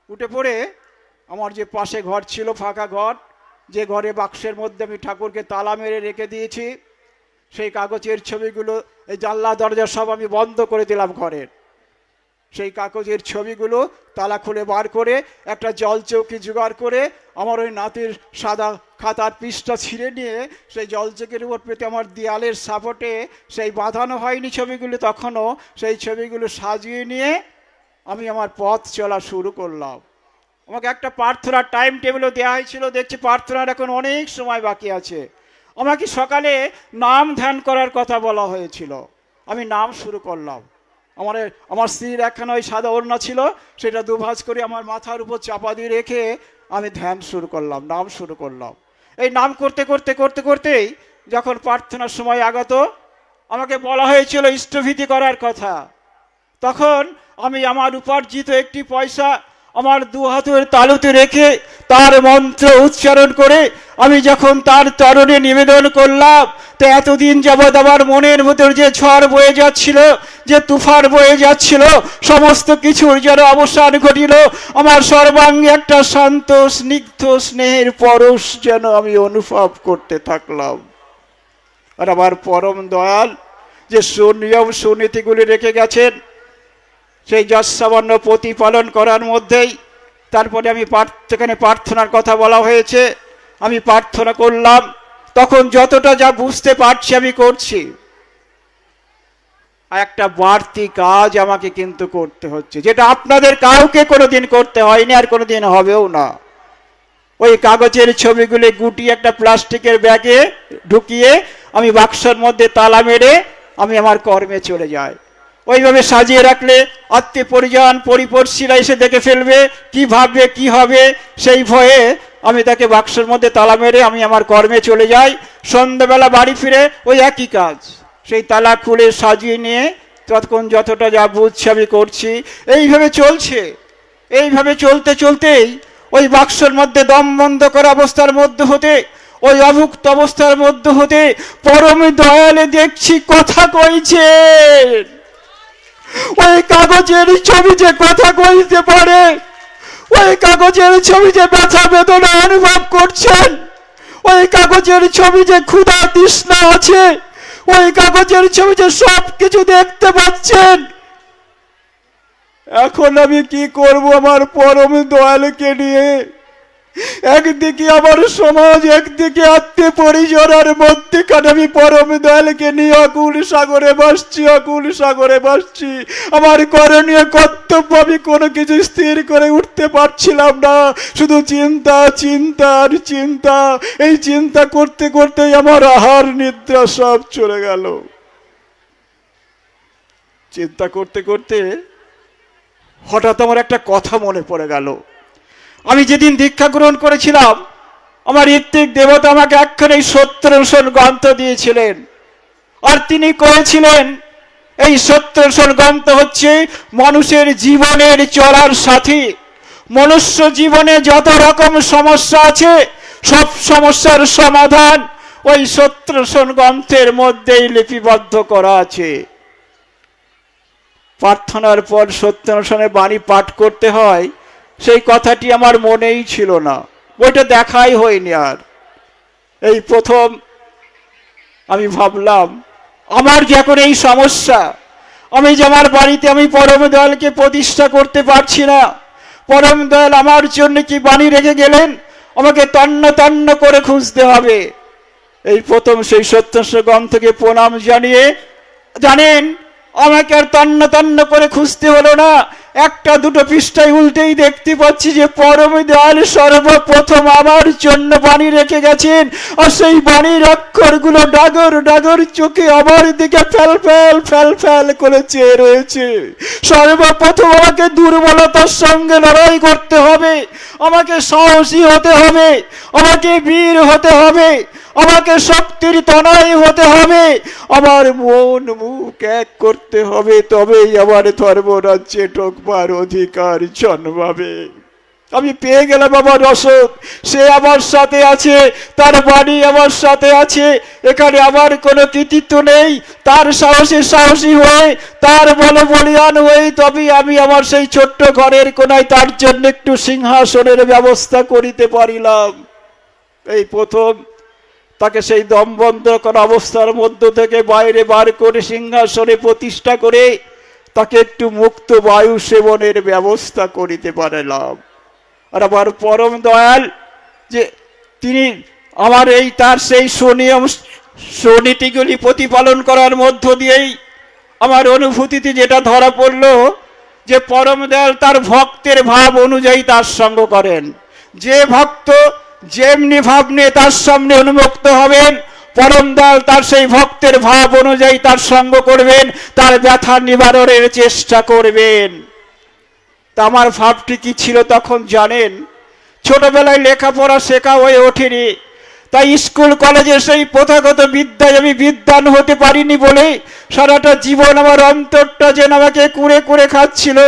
উঠে পড়ে আমার যে পাশে ঘর ছিল, ফাঁকা ঘর, যে ঘরে বাক্সের মধ্যে আমি ঠাকুরকে তালা মেরে রেখে দিয়েছি, সেই কাগজের ছবিগুলো, এই জানলা দরজা সব আমি বন্ধ করে দিলাম ঘরের। সেই কাগজের ছবিগুলো তালা খুলে বার করে একটা জল চৌকি জোগাড় করে আমার ওই নাতির সাদা খাতার পৃষ্ঠা ছিঁড়ে নিয়ে সেই জল চৌকির উপর পেতে আমার দেয়ালের সাপোর্টে সেই বাঁধানো হয়নি ছবিগুলো তখনও, সেই ছবিগুলো সাজিয়ে নিয়ে আমি আমার পথ চলা শুরু করলাম। আমাকে একটা প্রার্থনার টাইম টেবিলও দেওয়া হয়েছিল, দেখছি প্রার্থনার এখন অনেক সময় বাকি আছে। আমাকে সকালে নাম ধ্যান করার কথা বলা হয়েছিল, আমি নাম শুরু করলাম। আমার স্ত্রীর একখানা ওই সাদা ওড়না ছিল, সেটা দুভাঁজ করে আমার মাথার উপর চাপা দিয়ে রেখে আমি ধ্যান শুরু করলাম, নাম শুরু করলাম। এই নাম করতে করতে করতে করতেই যখন প্রার্থনার সময় আগত, আমাকে বলা হয়েছিল ইষ্টভীতি করার কথা। তখন আমি আমার উপার্জিত একটি পয়সা আমার দু হাতের তালুতে রেখে তার মন্ত্র উচ্চারণ করে আমি যখন তার চরণে নিবেদন করলাম, তো এতদিন যাবৎ আমার মনের ভিতর যে ঝড় বয়ে যাচ্ছিল, যে তুফান বয়ে যাচ্ছিল, সমস্ত কিছুর যেন অবসান ঘটিল। আমার সর্বাঙ্গে একটা শান্ত স্নিগ্ধ স্নেহের পরশ যেন আমি অনুভব করতে থাকলাম। আর আমার পরম দয়াল যে সুনিয়ম সুনীতিগুলি রেখে গেছেন, সেই যৎসামান্য প্রতিপালন করার মধ্যেই তারপরে আমি সেখানে প্রার্থনার কথা বলা হয়েছে, আমি প্রার্থনা করলাম। তখন যতটা যা বুঝতে পারছি আমি করছি। আর একটা বাড়তি কাজ আমাকে কিন্তু করতে হচ্ছে, যেটা আপনাদের কাউকে কোনোদিন করতে হয়নি আর কোনোদিন হবেও না। ওই কাগজের ছবিগুলি গুটিয়ে একটা প্লাস্টিকের ব্যাগে ঢুকিয়ে আমি বাক্সের মধ্যে তালা মেরে আমি আমার কর্মে চলে যাই। ওইভাবে সাজিয়ে রাখলে আত্মীয় পরিজন পরিপড়শিরা এসে দেখে ফেলবে, কি ভাববে কি হবে, সেই ভয়ে আমি তাকে বাক্সের মধ্যে তালা মেরে আমি আমার কর্মে চলে যাই। সন্ধ্যাবেলা বাড়ি ফিরে ওই একই কাজ, সেই তালা খুলে সাজিয়ে নিয়ে ততক্ষণ যতটা যা বুঝছি আমি করছি। এইভাবে চলছে। এইভাবে চলতে চলতেই ওই বাক্সের মধ্যে দম বন্ধ করা অবস্থার মধ্যে হতে, ওই অভুক্ত অবস্থার মধ্যে হতে পরম দয়ালে দেখছি কথা কইছে। ওই কাগজের ছবি যে কথা কইতে পারে, ওই কাগজের ছবি যে ব্যথা বেদনা অনুভব করছেন, ওই কাগজের ছবি যে ক্ষুধা তৃষ্ণা আছে, ওই কাগজের ছবি যে সব কিছু দেখতে পাচ্ছেন। এখন আমি কি করব আমার পরম দয়ালকে নিয়ে? একদিকে আমার সমাজ, একদিকে আত্মীয় পরিজনের মধ্যেখানে আমি পরম দয়ালকে নিয়ে অকুল সাগরে ভাসছি, অকুল সাগরে ভাসছি। আমার করণীয় কর্তব্য আমি কোনো কিছু স্থির করে উঠতে পারছিলাম না, শুধু চিন্তা চিন্তা আর চিন্তা। এই চিন্তা করতে করতেই আমার আহার নিদ্রা সব চলে গেল। চিন্তা করতে করতে হঠাৎ আমার একটা কথা মনে পড়ে গেল। আমি যেদিন দীক্ষা গ্রহণ করেছিলাম, আমার ঋত্বিক দেবতা আমাকে একখানে 70 গ্রন্থ দিয়েছিলেন। আর তিনি করেছিলেন এই 70 গ্রন্থ হচ্ছে মানুষের জীবনের চলার সাথী। মনুষ্য জীবনে যত রকম সমস্যা আছে, সব সমস্যার সমাধান ওই 70 গ্রন্থের মধ্যেই লিপিবদ্ধ করা আছে। প্রার্থনার পর 70 বাণী পাঠ করতে হয়, সেই কথাটি আমার মনেই ছিল না, ওইটা দেখাই হয়নি। আর এই প্রথম আমি ভাবলাম আমার যে এখন এই সমস্যা, আমি যে আমার বাড়িতে আমি পরম দয়ালকে প্রতিষ্ঠা করতে পারছি না, পরম দয়াল আমার জন্য কি বাণী রেখে গেলেন, আমাকে তন্ন তন্ন করে খুঁজতে হবে। এই প্রথম সেই 70 গ্রন্থকে প্রণাম জানিয়ে, জানেন আমাকে আর তন্ন তন্ন করে খুঁজতে হলো না, একটা দুটো পৃষ্ঠায় উল্টেই দেখতে পাচ্ছি যে পরম দয়াল সর্বপ্রথম আমার জন্য বাণী রেখে গেছেন। আর সেই বাণীর অক্ষরগুলো ডাগর ডাগর চোখে আমার দিকে ফ্যাল ফ্যাল ফ্যাল ফ্যাল করে চেয়ে রয়েছে। সর্বপ্রথম আমাকে দুর্বলতার সঙ্গে লড়াই করতে হবে, আমাকে সাহসী হতে হবে, আমাকে বীর হতে হবে, আমাকে শক্তির তনয় হতে হবে, আমার মন মুখ এক করতে হবে, তবেই আমার ধর্মরাজ্যে ঢোকবার অধিকার জন্মাবে। আমি পেয়ে গেলাম আমার রসদ, সে আমার সাথে আছে, তার বাণী আমার সাথে আছে। এখানে আমার কোনো কৃতিত্ব নেই, তার সাহসে সাহসী হয়ে, তার বলে বলিয়ান হয়ে তবেই আমি আমার সেই ছোট্ট ঘরের কোনায় তার জন্য একটু সিংহাসনের ব্যবস্থা করিতে পারিলাম। এই প্রথম তাকে সেই দমবন্ধ করা অবস্থার মধ্য থেকে বাইরে বার করে সিংহাসনে প্রতিষ্ঠা করে তাকে একটু মুক্ত বায়ু সেবনের ব্যবস্থা করিতে পারলাম। আর আমার পরম দয়াল যে তিনি আমার এই তার সেই সুনিয়ম সুনীতিগুলি প্রতিপালন করার মধ্য দিয়েই আমার অনুভূতিতে যেটা ধরা পড়ল যে পরম দয়াল তার ভক্তের ভাব অনুযায়ী তার সঙ্গ করেন। যে ভক্ত যেমনি ভাব নিয়ে তার সামনে উন্মুক্ত হবেন, পরম দয়াল তার সেই ভক্তের ভাব অনুযায়ী তার সঙ্গ করবেন, তার ব্যথা নিবারণের চেষ্টা করবেন। তা আমার ভাবটি কি ছিল তখন জানেন? ছোটবেলায় লেখাপড়া শেখা হয়ে ওঠেনি, তাই স্কুল কলেজে সেই প্রথাগত বিদ্যায় আমি বিদ্বান হতে পারিনি বলে সারাটা জীবন আমার অন্তরটা যেন আমাকে কুড়ে কুড়ে খাচ্ছিল।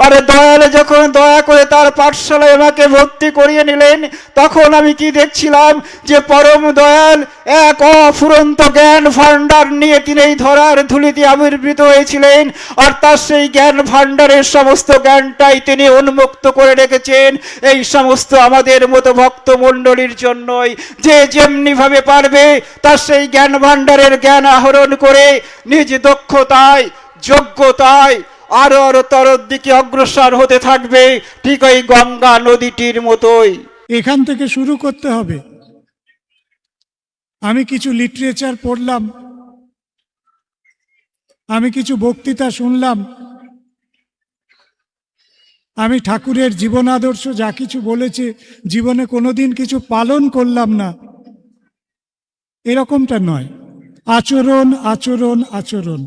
আর দয়ালে যখন দয়া করে তার পাঠশালায় আমাকে ভর্তি করিয়ে নিলেন, তখন আমি কি দেখছিলাম যে পরম দয়াল এক অফুরন্ত জ্ঞান ভাণ্ডার নিয়ে তিনি এই ধরার ধুলিতে আবির্ভূত হয়েছিলেন। আর তার সেই জ্ঞান ভাণ্ডারের সমস্ত জ্ঞানটাই তিনি উন্মুক্ত করে রেখেছেন এই সমস্ত আমাদের মতো ভক্ত মণ্ডলীর জন্যই। যে যেমনি ভাবে পারবে তার সেই জ্ঞান ভাণ্ডারের জ্ঞান আহরণ করে নিজ দক্ষতায় যোগ্যতায় আরো আরো তরর দিকে অগ্রসর হতে থাকবে, ঠিক ওই গঙ্গা নদীটির মতোই। এখান থেকে শুরু করতে হবে। আমি কিছু লিটারেচার পড়লাম, আমি কিছু বক্তৃতা শুনলাম, আমি ঠাকুরের জীবন আদর্শ যা কিছু বলেছে জীবনে কোনোদিন কিছু পালন করলাম না, এরকমটা নয়। আচরণ আচরণ আচরণ,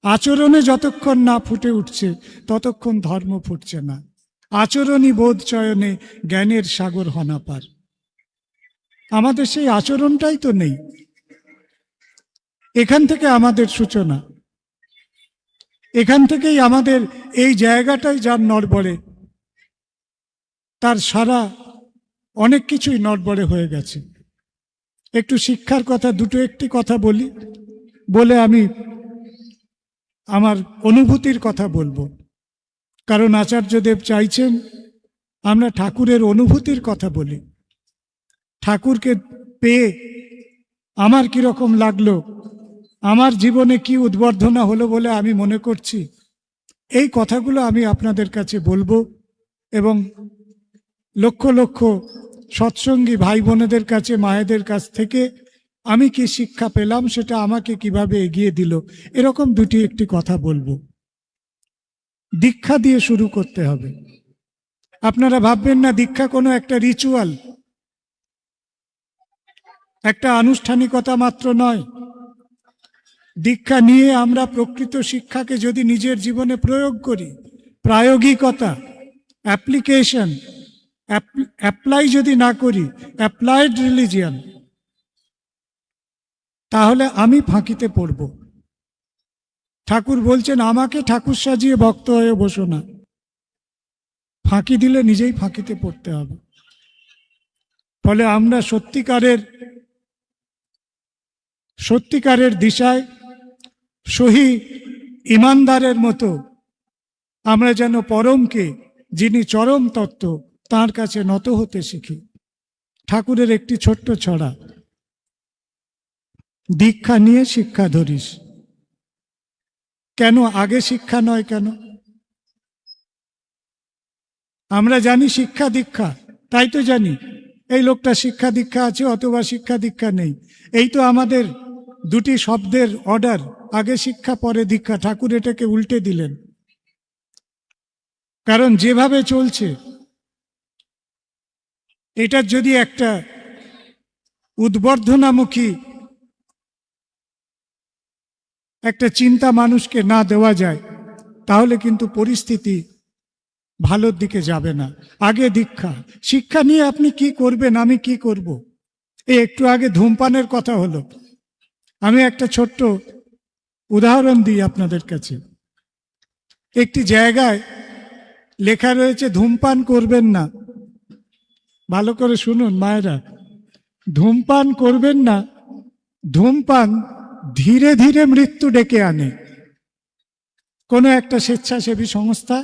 আচরণে যতক্ষণ না ফুটে উঠছে ততক্ষণ ধর্ম ফুটছে না। আচরণই বোধ চয়নে জ্ঞানের সাগর হনাপার। আমাদের সেই আচরণটাই তো নেই। এখান থেকে আমাদের সূচনা, এখান থেকেই আমাদের এই জায়গাটাই যার নড়বড়ে, তার সারা অনেক কিছুই নড়বড়ে হয়ে গেছে। একটু শিক্ষার কথা একটি কথা বলি, বলে আমি আমার অনুভূতির কথা বলবো। কারণ আচার্যদেব চাইছেন আমরা ঠাকুরের অনুভূতির কথা বলি। ঠাকুরকে পেয়ে আমার কিরকম লাগলো, আমার জীবনে কি উদ্বর্ধনা হলো বলে আমি মনে করছি, এই কথাগুলো আমি আপনাদের কাছে বলবো। এবং লক্ষ লক্ষ সৎসঙ্গী ভাই বোনেদের কাছে, মায়েদের কাছ থেকে আমি কি শিক্ষা পেলাম, সেটা আমাকে কিভাবে এগিয়ে দিল, এরকম একটি কথা বলবো। দীক্ষা দিয়ে শুরু করতে হবে। আপনারা ভাববেন না দীক্ষা কোনো একটা রিচুয়াল, একটা আনুষ্ঠানিকতা মাত্র নয়। দীক্ষা নিয়ে আমরা প্রকৃত শিক্ষাকে যদি নিজের জীবনে প্রয়োগ করি, প্রায়োগিকতা, অ্যাপ্লিকেশন, অ্যাপ্লাই যদি না করি, অ্যাপ্লাইড রিলিজিয়ান, তাহলে আমি ফাঁকিতে পড়ব। ঠাকুর বলছেন আমাকে ঠাকুর সাজিয়ে ভক্ত হয়ে বসো না। ফাঁকি দিলে নিজেই ফাঁকিতে পড়তে হবে। ফলে আমরা সত্যিকারের দিশায় সহি ইমানদারের মতো আমরা যেন পরমকে, যিনি চরম তত্ত্ব, তার কাছে নত হতে শিখি। ঠাকুরের একটি ছোট্ট ছড়া, দীক্ষা নিয়ে শিক্ষা ধরিস। কেন আগে শিক্ষা নয় কেন? আমরা জানি শিক্ষা দীক্ষা, তাই তো জানি এই লোকটা শিক্ষা দীক্ষা আছে অথবা শিক্ষা দীক্ষা নেই। এই তো আমাদের দুটি শব্দের অর্ডার, আগে শিক্ষা পরে দীক্ষা। ঠাকুর এটাকে উল্টে দিলেন। কারণ যেভাবে চলছে, এটার যদি একটা উদ্বর্ধনামুখী একটা চিন্তা মানুষকে না দেওয়া যায়, তাহলে কিন্তু পরিস্থিতি ভালোর দিকে যাবে না। আগে দীক্ষা। শিক্ষা নিয়ে আপনি কি করবেন, আমি কি করব? এই একটু আগে ধূমপানের কথা হলো, আমি একটা ছোট্ট উদাহরণ দিই আপনাদের কাছে। একটি জায়গায় লেখা রয়েছে ধূমপান করবেন না। ভালো করে শুনুন মায়েরা, ধূমপান করবেন না। ধূমপান ধীরে ধীরে মৃত্যু ডেকে আনে। কোনো একটা স্বেচ্ছাসেবী সংস্থা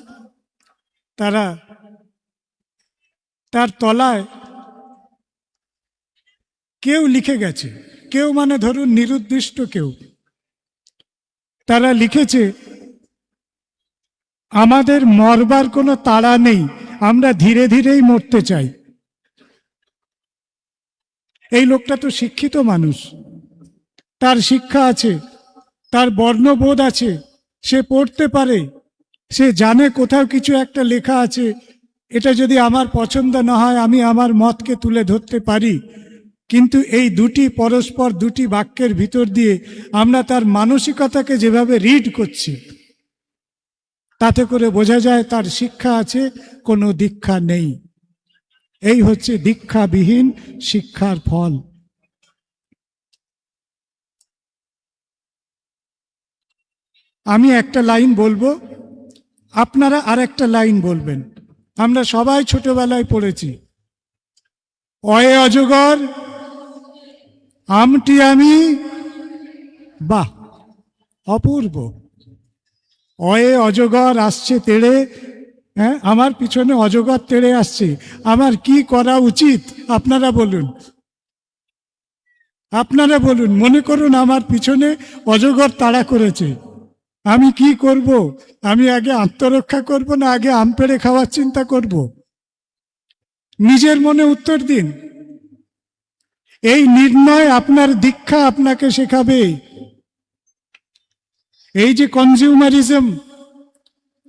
তার তলায় কেউ লিখে গেছে, কেউ মানে ধরুন নিরুদ্দিষ্ট কেউ, তারা লিখেছে আমাদের মরবার কোনো তাড়া নেই, আমরা ধীরে ধীরেই মরতে চাই। এই লোকটা তো শিক্ষিত মানুষ, তার শিক্ষা আছে, তার বর্ণবোধ আছে, সে পড়তে পারে, সে জানে কোথাও কিছু একটা লেখা আছে, এটা যদি আমার পছন্দ না হয় আমি আমার মতকে তুলে ধরতে পারি। কিন্তু এই দুটি পরস্পর দুটি বাক্যের ভিতর দিয়ে আমরা তার মানসিকতাকে যেভাবে রিড করছি, তাতে করে বোঝা যায় তার শিক্ষা আছে, কোনো দীক্ষা নেই। এই হচ্ছে দীক্ষাবিহীন শিক্ষার ফল। আমি একটা লাইন বলবো, আপনারা আর একটা লাইন বলবেন। আমরা সবাই ছোটবেলায় পড়েছি, অয়ে অজগর আমটি আমি, বাহ, অপূর্ব। অয়ে অজগর আসছে তেড়ে, হ্যাঁ, আমার পিছনে অজগর তেড়ে আসছে, আমার কি করা উচিত? আপনারা বলুন, আপনারা বলুন। মনে করুন আমার পিছনে অজগর তাড়া করেছে, আমি কি করব? আমি আগে আত্মরক্ষা করব না আগে আম পেড়ে খাওয়ার চিন্তা করব? নিজের মনে উত্তর দিন। এই নির্ণয় আপনার দীক্ষা আপনাকে শেখাবে। এই যে কনজিউমারিজম,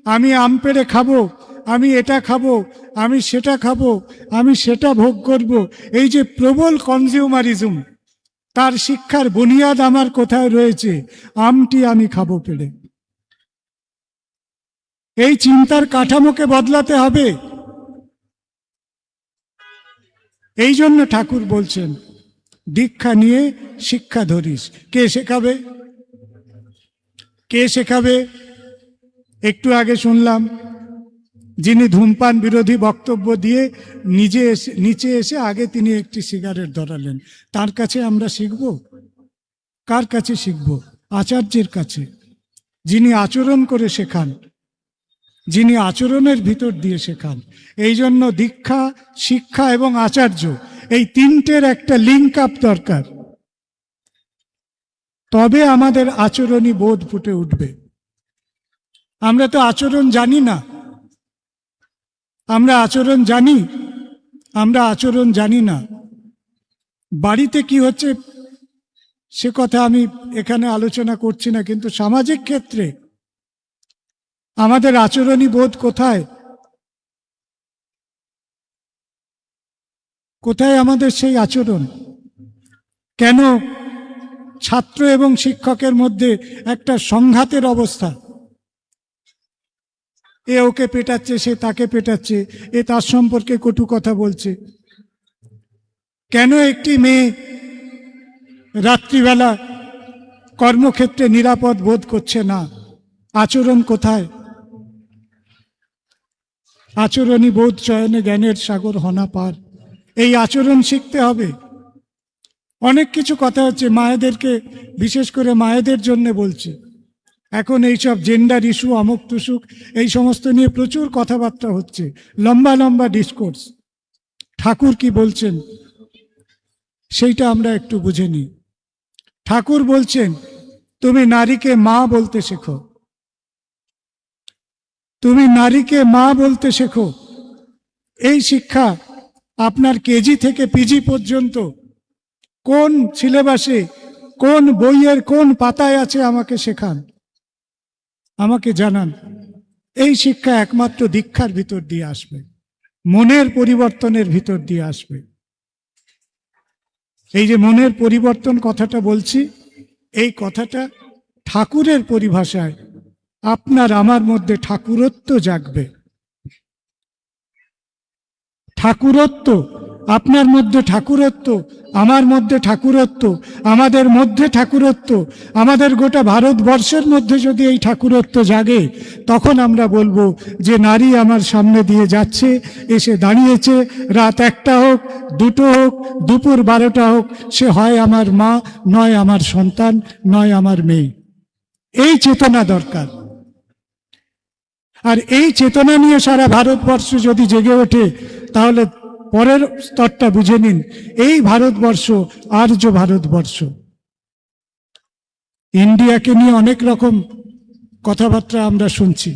আমি আম পেড়ে খাবো, আমি এটা খাবো, আমি সেটা খাবো, আমি সেটা ভোগ করব, এই যে প্রবল কনজিউমারিজম, তার শিক্ষার বুনিয়াদ আমার কোথায় রয়েছে? আমটি আমি খাবো পেড়ে। এই চিন্তার কাঠামোকে বদলাতে হবে। এই জন্য ঠাকুর বলছেন দীক্ষা নিয়ে শিক্ষা ধরিস। কে শেখাবে? কে শেখাবে? একটু আগে শুনলাম যিনি ধূমপান বিরোধী বক্তব্য দিয়ে নিচে এসে আগে তিনি একটি সিগারেট ধরালেন, তার কাছে আমরা শিখব? কার কাছে শিখব? আচার্যের কাছে, যিনি আচরণ করে শেখান, যিনি আচরণের ভিতর দিয়ে শেখান। এই জন্য দীক্ষা, শিক্ষা এবং আচার্য, এই তিনটের একটা লিঙ্ক আপ দরকার, তবে আমাদের আচরণী বোধ ফুটে উঠবে। আমরা তো আচরণ জানি না। আমরা আচরণ জানি? আমরা আচরণ জানি না। বাড়িতে কি হচ্ছে সে কথা আমি এখানে আলোচনা করছি না, কিন্তু সামাজিক ক্ষেত্রে আমাদের আচরণী বোধ কোথায়? কোথায় আমাদের সেই আচরণ? কেন ছাত্র এবং শিক্ষকের মধ্যে একটা সংঘাতের অবস্থা? এ ওকে পেটাচ্ছে, সে তাকে পেটাচ্ছে, এ তার সম্পর্কে কটু কথা বলছে। কেন একটি মেয়ে রাত্রিবেলা কর্মক্ষেত্রে নিরাপদ বোধ করছে না? আচরণ কোথায়? আচরণী বোধ চয়নে জ্ঞানের সাগর হনা পার। এই আচরণ শিখতে হবে। অনেক কিছু কথা হচ্ছে, মায়েদেরকে, বিশেষ করে মায়েদের জন্য বলছি। এখন এইসব জেন্ডার ইস্যু, অমুক তুসুক, এই সমস্ত নিয়ে প্রচুর কথাবার্তা হচ্ছে, লম্বা লম্বা ডিসকোর্স। ঠাকুর কি বলছেন সেইটা আমরা একটু বুঝে নিই। ঠাকুর বলছেন তুমি নারীকে মা বলতে শেখো, তুমি নারীকে মা বলতে শেখো। এই শিক্ষা আপনার কেজি থেকে পিজি পর্যন্ত কোন সিলেবাসে, কোন বইয়ের কোন পাতায় আছে আমাকে শেখান, আমাকে জানান। এই শিক্ষা একমাত্র দীক্ষার ভিতর দিয়ে আসবে, মনের পরিবর্তনের ভিতর দিয়ে আসবে। এই যে মনের পরিবর্তন কথাটা বলছি, এই কথাটা ঠাকুরের পরিভাষায় আপনার আমার মধ্যে ঠাকুরত্ব জাগবে। ঠাকুরত্ব, আপনার মধ্যে ঠাকুরত্ব, আমার মধ্যে ঠাকুরত্ব, আমাদের মধ্যে ঠাকুরত্ব, আমাদের গোটা ভারতবর্ষের মধ্যে যদি এই ঠাকুরত্ব জাগে, তখন আমরা বলবো যে নারী আমার সামনে দিয়ে যাচ্ছে, এসে দাঁড়িয়েছে, রাত 1টা হোক, 2টো হোক, দুপুর 12টা হোক, সে হয় আমার মা, নয় আমার সন্তান, নয় আমার মেয়ে। এই চেতনা দরকার। আর এই চেতনা নিয়ে সারা ভারতবর্ষ যদি জেগে ওঠে, তাহলে পরের স্তরটা বুঝে নিন, এই ভারতবর্ষ আর্য ভারতবর্ষ। ইন্ডিয়াকে নিয়ে অনেক রকম কথাবার্তা আমরা শুনছি,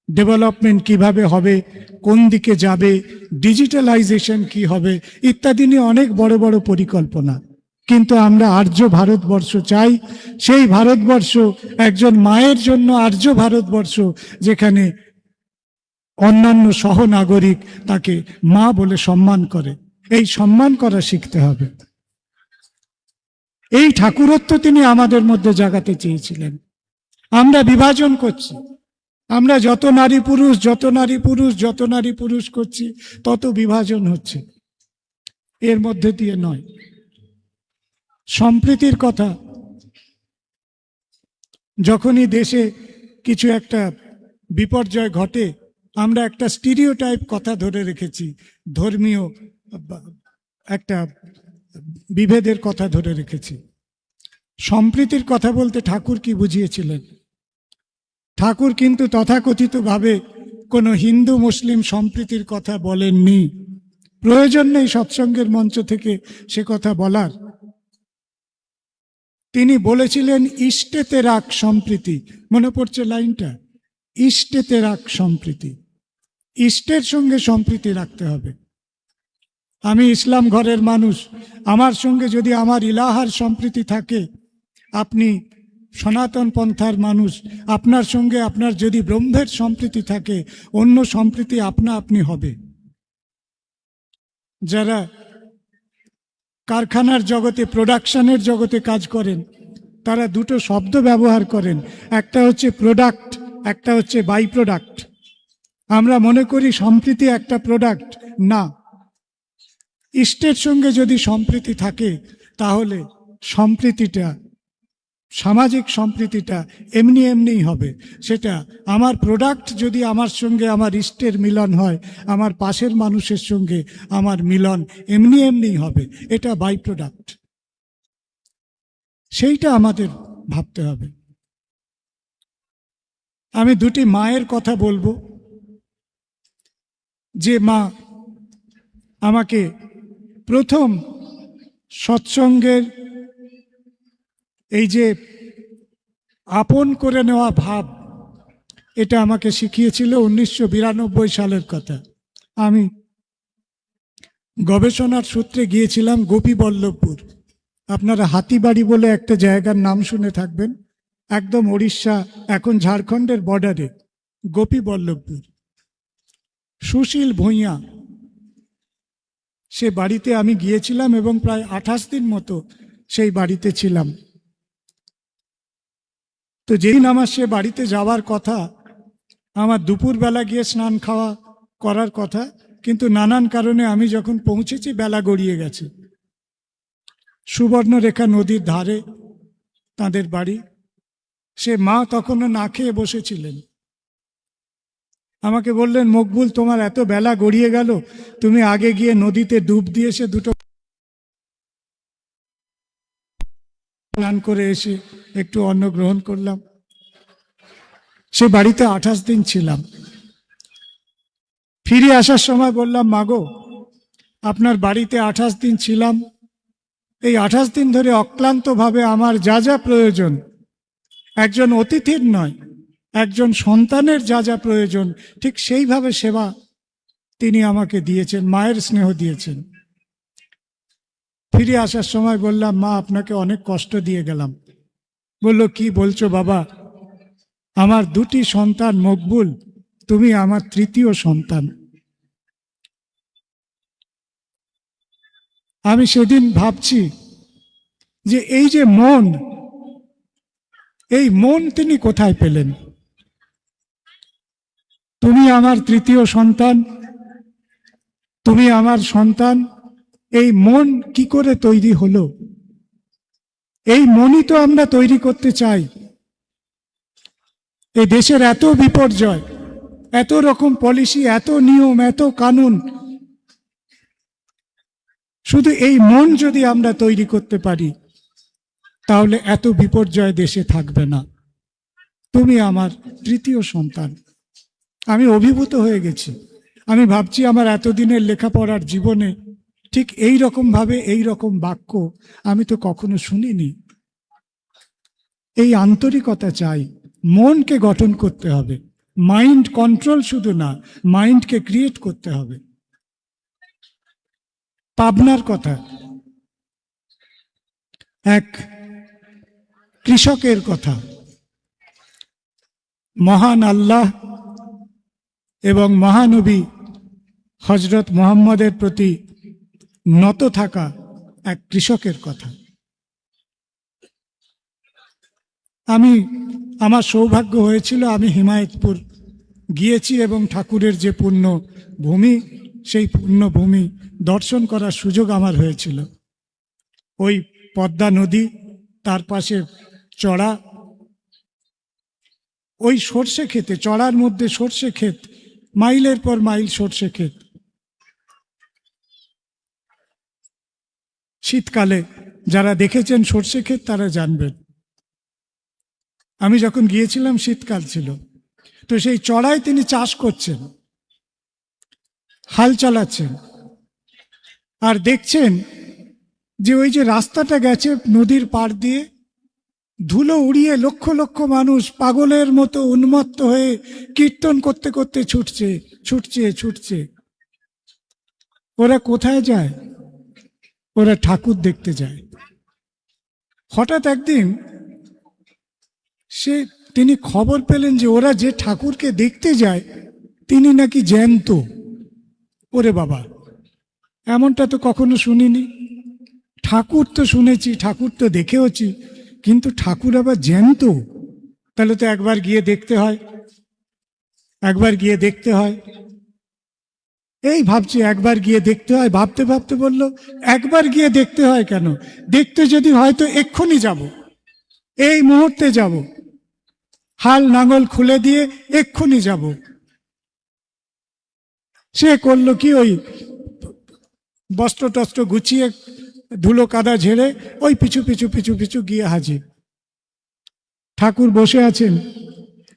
ডেভেলপমেন্ট কিভাবে হবে, কোন দিকে যাবে, ডিজিটালাইজেশন কি হবে ইত্যাদি নিয়ে অনেক বড় বড় পরিকল্পনা। কিন্তু আমরা আর্য ভারতবর্ষ চাই, সেই ভারতবর্ষ একজন মায়ের জন্য আর্য ভারতবর্ষ, যেখানে অন্যান্য সহনাগরিক তাকে মা বলে সম্মান করে। এই সম্মান করা শিখতে হবে। এই ঠাকুরত্ব তিনি আমাদের মধ্যে জাগাতে চেয়েছিলেন। আমরা বিভাজন করছি, আমরা যত নারী পুরুষ যত নারী পুরুষ যত নারী পুরুষ করছি তত বিভাজন হচ্ছে, এর মধ্যে দিয়ে নয়। সম্প্রীতির কথা, যখনই দেশে কিছু একটা বিপর্যয় ঘটে আমরা একটা স্টিরিওটাইপ কথা ধরে রেখেছি, ধর্মীয় একটা বিভেদের কথা ধরে রেখেছি। সম্প্রীতির কথা বলতে ঠাকুর কি বুঝিয়েছিলেন? ঠাকুর কিন্তু তথাকথিতভাবে কোনো হিন্দু মুসলিম সম্প্রীতির কথা বলেননি। প্রয়োজন নেই সৎসঙ্গের মঞ্চ থেকে সে কথা বলার। তিনি বলেছিলেন ইষ্টেতে রাখ সম্প্রীতি। মনে পড়ছে লাইনটা? ইষ্টেতে রাখ সম্প্রীতি। ইষ্টের সঙ্গে সম্প্রীতি রাখতে হবে। আমি ইসলাম ঘরের মানুষ, আমার সঙ্গে যদি আমার ইলাহার সম্প্রীতি থাকে, আপনি সনাতন পন্থার মানুষ, আপনার সঙ্গে আপনার যদি ব্রহ্মের সম্প্রীতি থাকে, অন্য সম্প্রীতি আপনা আপনি হবে। যারা কারখানার জগতে, প্রোডাকশনের জগতে কাজ করেন, তারা দুটো শব্দ ব্যবহার করেন, একটা হচ্ছে প্রোডাক্ট, একটা হচ্ছে বাই প্রোডাক্ট। আমরা মনে করি সম্প্রীতি একটা প্রোডাক্ট, না। ইষ্টের সঙ্গে যদি সম্প্রীতি থাকে তাহলে সম্প্রীতিটা, সামাজিক সম্প্রীতিটা এমনি এমনিই হবে। সেটা আমার প্রোডাক্ট যদি আমার সঙ্গে আমার ইষ্টের মিলন হয়, আমার পাশের মানুষের সঙ্গে আমার মিলন এমনি এমনিই হবে। এটা বাই প্রোডাক্ট, সেইটা আমাদের ভাবতে হবে। আমি দুটি মায়ের কথা বলবো, যে মা আমাকে প্রথম সৎসঙ্গের এই যে আপন করে নেওয়া ভাব, এটা আমাকে শিখিয়েছিল 1992 সালের কথা। আমি গবেষণার সূত্রে গিয়েছিলাম গোপীবল্লভপুর। আপনারা হাতিবাড়ি বলে একটা জায়গার নাম শুনে থাকবেন, একদম ওড়িশা, এখন ঝাড়খণ্ডের বর্ডারে গোপীবল্লভপুর। সুশীল ভূঁইয়া, সে বাড়িতে আমি গিয়েছিলাম এবং প্রায় 28 দিন মতো সেই বাড়িতে ছিলাম। তো যেদিন আমার সে বাড়িতে যাওয়ার কথা, আমার দুপুরবেলা গিয়ে স্নান খাওয়া করার কথা, কিন্তু নানান কারণে আমি যখন পৌঁছেছি বেলা গড়িয়ে গেছে। সুবর্ণরেখা নদীর ধারে তাদের বাড়ি। সে মা তখনও না খেয়ে বসেছিলেন। আমাকে বললেন, মকবুল, তোমার এত বেলা গড়িয়ে গেল, তুমি আগে গিয়ে নদীতে ডুব দিয়ে এসে দুটো স্নান করে এসে একটু অন্ন গ্রহণ করলাম। সে বাড়িতে 28 দিন ছিলাম। ফিরে আসার সময় বললাম, মাগো, আপনার বাড়িতে 28 দিন ছিলাম, এই 28 দিন ধরে অক্লান্তভাবে আমার যা যা প্রয়োজন, একজন অতিথির নয়, একজন সন্তানের যা যা প্রয়োজন, ঠিক সেইভাবে সেবা তিনি আমাকে দিয়েছেন, মায়ের স্নেহ দিয়েছেন। ফিরে আসার সময় বললাম, মা, আপনাকে অনেক কষ্ট দিয়ে গেলাম। বলল, কি বলছো বাবা, আমার দুটি সন্তান, মকবুল, তুমি আমার তৃতীয় সন্তান। আমি সেদিন ভাবছি যে এই যে মন, এই মন তিনি কোথায় পেলেন? তুমি আমার তৃতীয় সন্তান, তুমি আমার সন্তান, এই মন কি করে তৈরি হলো? এই মনই তো আমরা তৈরি করতে চাই। এই দেশের এত বিপর্যয়, এত রকম পলিসি, এত নিয়ম, এত কানুন, শুধু এই মন যদি আমরা তৈরি করতে পারি তাহলে এত বিপর্যয় দেশে থাকবে না। তুমি আমার তৃতীয় সন্তান। আমি অভিভূত হয়ে গেছি। আমি ভাবছি আমার এতদিনের লেখাপড়ার জীবনে ঠিক এই রকম ভাবে এই রকম বাক্য আমি তো কখনো শুনিনি। এই আন্তরিকতা চাই, মনকে গঠন করতে হবে, মাইন্ড কন্ট্রোল শুধু না, মাইন্ডকে ক্রিয়েট করতে হবে। পাবনার কথা, এক কৃষকের কথা। মহান আল্লাহ এবং মহানবী হজরত মুহাম্মদের প্রতি নত থাকা এক কৃষকের কথা। আমার সৌভাগ্য হয়েছিল, আমি হিমায়তপুর গিয়েছি এবং ঠাকুরের যে পুণ্য ভূমি, সেই পুণ্য ভূমি দর্শন করার সুযোগ আমার হয়েছিল। ওই পদ্মা নদী, তার পাশে চড়া, ওই সর্ষে ক্ষেতে, চড়ার মধ্যে সর্ষে ক্ষেত, মাইলের পর মাইল সর্ষে ক্ষেত। শীতকালে যারা দেখেছেন সর্ষে ক্ষেত তারা জানবেন। আমি যখন গিয়েছিলাম শীতকাল ছিল, তো সেই চড়ায় তিনি চাষ করছেন, হাল চালাচ্ছেন, আর দেখছেন যে ওই যে রাস্তাটা গেছে নদীর পাড় দিয়ে, ধুলো উড়িয়ে লক্ষ লক্ষ মানুষ পাগলের মতো উন্মত্ত হয়ে কীর্তন করতে করতে ছুটছে ছুটছে ছুটছে। ওরা কোথায় যায়? ওরা ঠাকুর দেখতে যায়। হঠাৎ একদিন তিনি খবর পেলেন যে ওরা যে ঠাকুরকে দেখতে যায় তিনি নাকি জ্যান্ত। ওরে বাবা, এমনটা তো কখনো শুনিনি। ঠাকুর তো শুনেছি, ঠাকুর তো দেখেওছি, কিন্তু ঠাকুর আবার জ্যান্ত? তাহলে তো একবার গিয়ে দেখতে হয়, একবার গিয়ে দেখতে হয়। এই ভাবছি একবার গিয়ে দেখতে হয়, ভাবতে ভাবতে বলল, একবার গিয়ে দেখতে হয় কেন? দেখতে যদি হয় তো এক্ষুনি যাব, এই মুহূর্তে যাব, হাল নাঙল খুলে দিয়ে এক্ষুনি যাব। সে করলো কি, ওই বস্ত্র টস্ত্র গুছিয়ে ধুলো কাদা ঝেড়ে ওই পিছু পিছু পিছু পিছু গিয়ে হাজির। ঠাকুর বসে আছেন,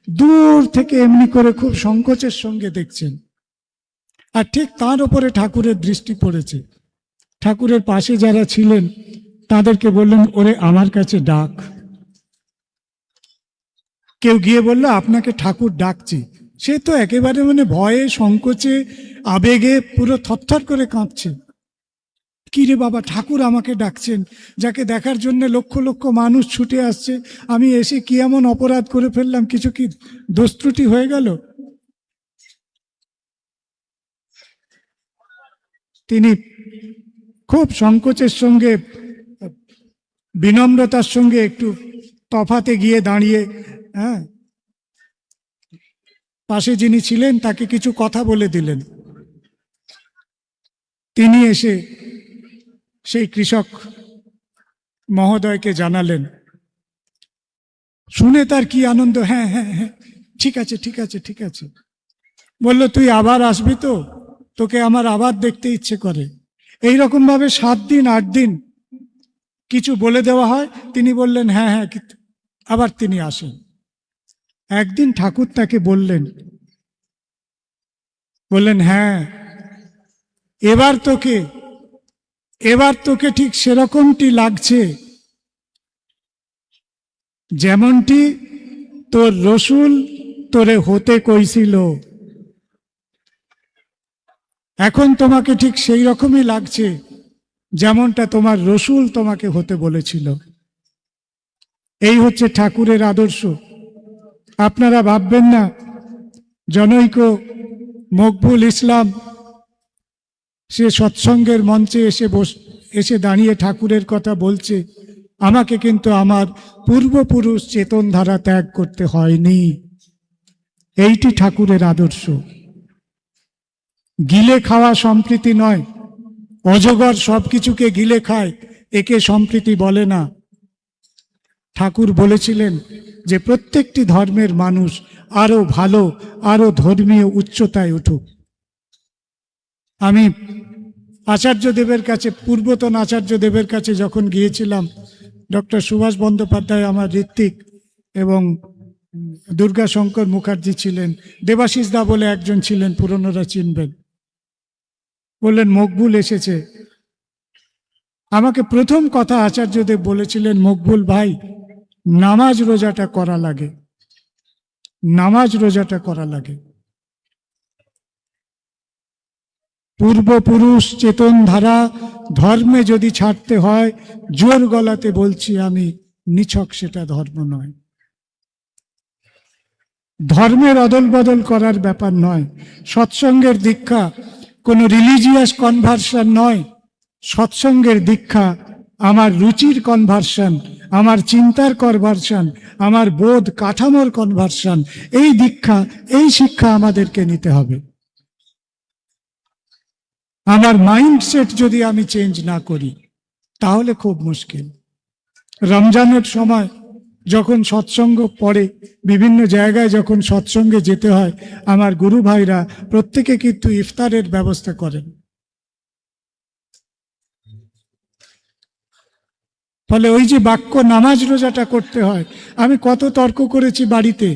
দূর থেকে এমনি করে খুব সংকোচের সঙ্গে দেখছেন, আর ঠিক তার উপরে ঠাকুরের দৃষ্টি পড়েছে। ঠাকুরের পাশে যারা ছিলেন তাদেরকে বললেন, ওরে আমার কাছে ডাক। কেউ গিয়ে বলল, আপনাকে ঠাকুর ডাকছে। সে তো একেবারে ভয়ে সংকোচে আবেগে পুরো থরথর করে কাঁপছে। কি রে বাবা, ঠাকুর আমাকে ডাকছেন, যাকে দেখার জন্য লক্ষ লক্ষ মানুষ ছুটে আসছে, আমি এসে কি এমন অপরাধ করে ফেললাম? কিছু কি দোষ ত্রুটি হয়ে গেল? তিনি খুব সংকোচের সঙ্গে, বিনম্রতার সঙ্গে একটু তফাতে গিয়ে দাঁড়িয়ে, পাশে যিনি ছিলেন তাকে কিছু কথা বলে দিলেন। তিনি এসে সেই কৃষক মহোদয়কে জানালেন। শুনে তার কি আনন্দ! হ্যাঁ হ্যাঁ হ্যাঁ, ঠিক আছে ঠিক আছে ঠিক আছে। বলল, তুই আবার আসবি তো? তোকে আমার আবার দেখতে ইচ্ছে করে। এইরকম ভাবে 7 দিন 8 দিন কিছু বলে দেওয়া হয়। তিনি বললেন, হ্যাঁ হ্যাঁ, আবার তিনি আসেন। একদিন ঠাকুর তাকে বললেন, হ্যাঁ, এবার তোকে ঠিক সেরকমটি লাগছে যেমনটি তোর রসুল তোরে হতে কইছিল। এখন তোমাকে ঠিক সেই রকমই লাগছে যেমনটা তোমার রসুল তোমাকে হতে বলেছিল। এই হচ্ছে ঠাকুরের আদর্শ। আপনারা ভাববেন না জনৈক মকবুল ইসলাম সে সৎসঙ্গের মঞ্চে এসে দাঁড়িয়ে ঠাকুরের কথা বলছে। আমাকে কিন্তু আমার পূর্বপুরুষ চেতনধারা ত্যাগ করতে হয়নি। এইটি ঠাকুরের আদর্শ। গিলে খাওয়া সম্প্রীতি নয়। অজগর সবকিছুকে গিলে খায়, একে সম্প্রীতি বলে না। ঠাকুর বলেছিলেন যে প্রত্যেকটি ধর্মের মানুষ আরো ভালো, আরো ধর্মীয় উচ্চতায় উঠুক। আমি আচার্যদেবের কাছে, পূর্বতন আচার্যদেবের কাছে যখন গিয়েছিলাম, ডক্টর সুভাষ বন্দ্যোপাধ্যায় আমার ঋত্বিক এবং দুর্গাশঙ্কর মুখার্জি ছিলেন, দেবাশিস দা বলে একজন ছিলেন, পুরনোরা চিনবেন। বললেন, মকবুল এসেছে। আমাকে প্রথম কথা আচার্যদেব বলেছিলেন, মকবুল ভাই, নামাজ রোজাটা করা লাগে। নামাজ রোজাটা করা লাগে। পূর্বপুরুষ চেতন ধারা ধর্মে যদি ছাড়তে হয়, জোর গলাতে বলছি আমি, নিছক সেটা ধর্ম নয়। ধর্মের অদল বদল করার ব্যাপার নয়। সৎসঙ্গের দীক্ষা কোনো রিলিজিয়াস কনভার্সন নয়। সৎসঙ্গের দীক্ষা আমার রুচির কনভার্সন, আমার চিন্তার কনভার্সন, আমার বোধ কাঠামোর কনভার্সন। এই দীক্ষা, এই শিক্ষা আমাদেরকে নিতে হবে। আমার মাইন্ডসেট যদি আমি চেঞ্জ না করি তাহলে খুব মুশকিল। রমজানের সময় যখন সৎসঙ্গ পড়ে, বিভিন্ন জায়গায় যখন সৎসঙ্গে যেতে হয়, আমার গুরু ভাইরা প্রত্যেকে কিন্তু ইফতারের ব্যবস্থা করেন। ফলে ওই যে বাক্য নামাজ রোজাটা করতে হয়, আমি কত তর্ক করেছি বাড়িতে,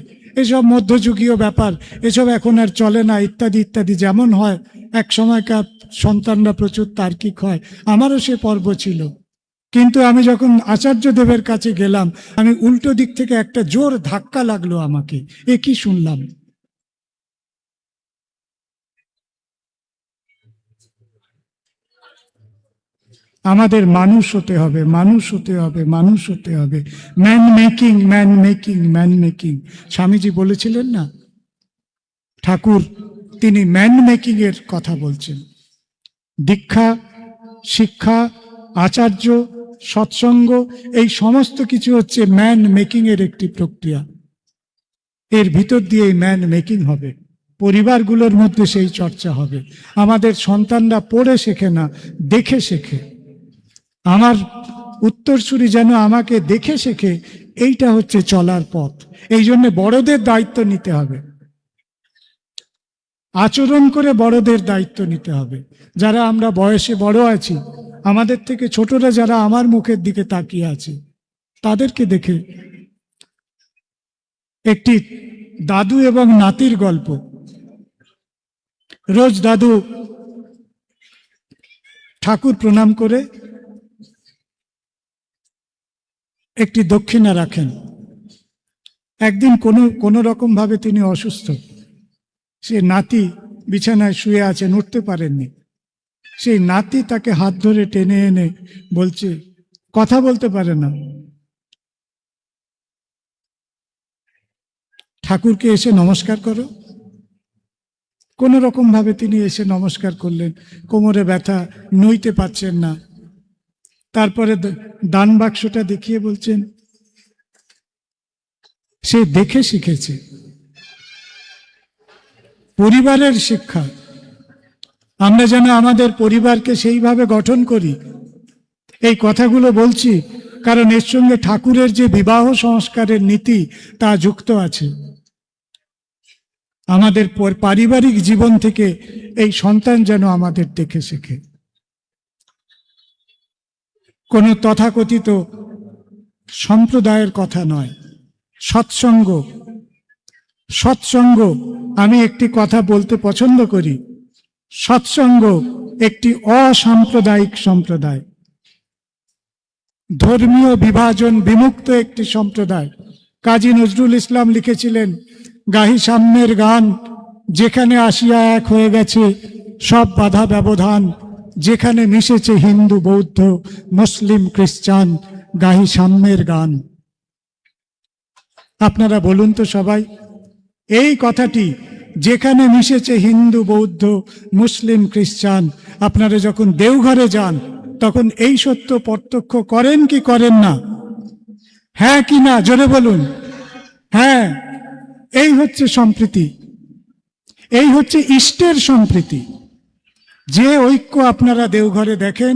এসব মধ্যযুগীয় ব্যাপার, এসব এখন আর চলে না, ইত্যাদি ইত্যাদি। যেমন হয় এক সময়কার সন্তানরা প্রচুর তার্কিক হয়, আমারও সে পর্ব ছিল। কিন্তু আমি যখন আচার্য দেবের কাছে গেলাম, আমি উল্টো দিক থেকে একটা জোর ধাক্কা লাগলো আমাকে। এ কি শুনলাম? আমাদের মানুষ হতে হবে, মানুষ হতে হবে, মানুষ হতে হবে। Man making, man making, man making. Swamiji বলেছিলেন না, ঠাকুর তিনি ম্যান মেকিং এর কথা বলছেন। দীক্ষা, শিক্ষা, আচার্য, সৎসঙ্গ, এই সমস্ত কিছু হচ্ছে ম্যান মেকিং এর একটি প্রক্রিয়া। এর ভিতর দিয়ে এই ম্যান মেকিং হবে। পরিবারগুলোর মধ্যে সেই চর্চা হবে। আমাদের সন্তানরা পড়ে শেখে না, দেখে শেখে। আমার উত্তরসূরি যেন আমাকে দেখে শেখে, এইটা হচ্ছে চলার পথ। এই জন্য বড়দের দায়িত্ব নিতে হবে, আচরণ করে বড়দের দায়িত্ব নিতে হবে। যারা আমরা বয়সে বড় আছি, আমাদের থেকে ছোটরা যারা আমার মুখের দিকে তাকিয়ে আছে, তাদেরকে দেখে। একটি দাদু এবং নাতির গল্প। রোজ দাদু ঠাকুর প্রণাম করে একটি দক্ষিণা রাখেন। একদিন কোনো রকম ভাবে তিনি অসুস্থ। সে নাতি বিছানায় শুয়ে আছেন, উঠতে পারেননি। সেই নাতি তাকে হাত ধরে টেনে এনে বলছে, কথা বলতে পারে না, ঠাকুরকে এসে নমস্কার করো। কোনো রকম ভাবে তিনি এসে নমস্কার করলেন। কোমরে ব্যথা, নইতে পারছেন না। তারপরে দান বাক্সটা দেখিয়ে বলছেন, সে দেখে শিখেছে। পরিবারের শিক্ষা, আমরা যেন আমাদের পরিবারকে সেইভাবে গঠন করি। এই কথাগুলো বলছি কারণ এর সঙ্গে ঠাকুরের যে বিবাহ সংস্কারের নীতি তা যুক্ত আছে। আমাদের পারিবারিক জীবন থেকে এই সন্তান যেন আমাদের দেখে শেখে। কোনো তথাকথিত সম্প্রদায়ের কথা নয়, সৎসঙ্গ। সৎসঙ্গ, আমি একটি কথা বলতে পছন্দ করি, সৎসঙ্গ একটি অসাম্প্রদায়িক সম্প্রদায়, ধর্মীয় বিভাজন বিমুক্ত একটি সম্প্রদায়। কাজী নজরুল ইসলাম লিখেছিলেন, গাহি সাম্যের গান, যেখানে আসিয়া এক হয়ে গেছে সব বাধা ব্যবধান, যেখানে মিশেছে হিন্দু বৌদ্ধ মুসলিম খ্রিস্টান, গাহি সাম্যের গান। আপনারা বলুন তো সবাই, এই কথাটি, যেখানে মিশেছে হিন্দু বৌদ্ধ মুসলিম খ্রিস্টান, আপনারা যখন দেওঘরে যান তখন এই সত্য প্রত্যক্ষ করেন কি করেন না? হ্যাঁ কি না, জোরে বলুন। হ্যাঁ, এই হচ্ছে সম্প্রীতি, এই হচ্ছে ইষ্টের সম্প্রীতি। যে ঐক্য আপনারা দেওঘরে দেখেন,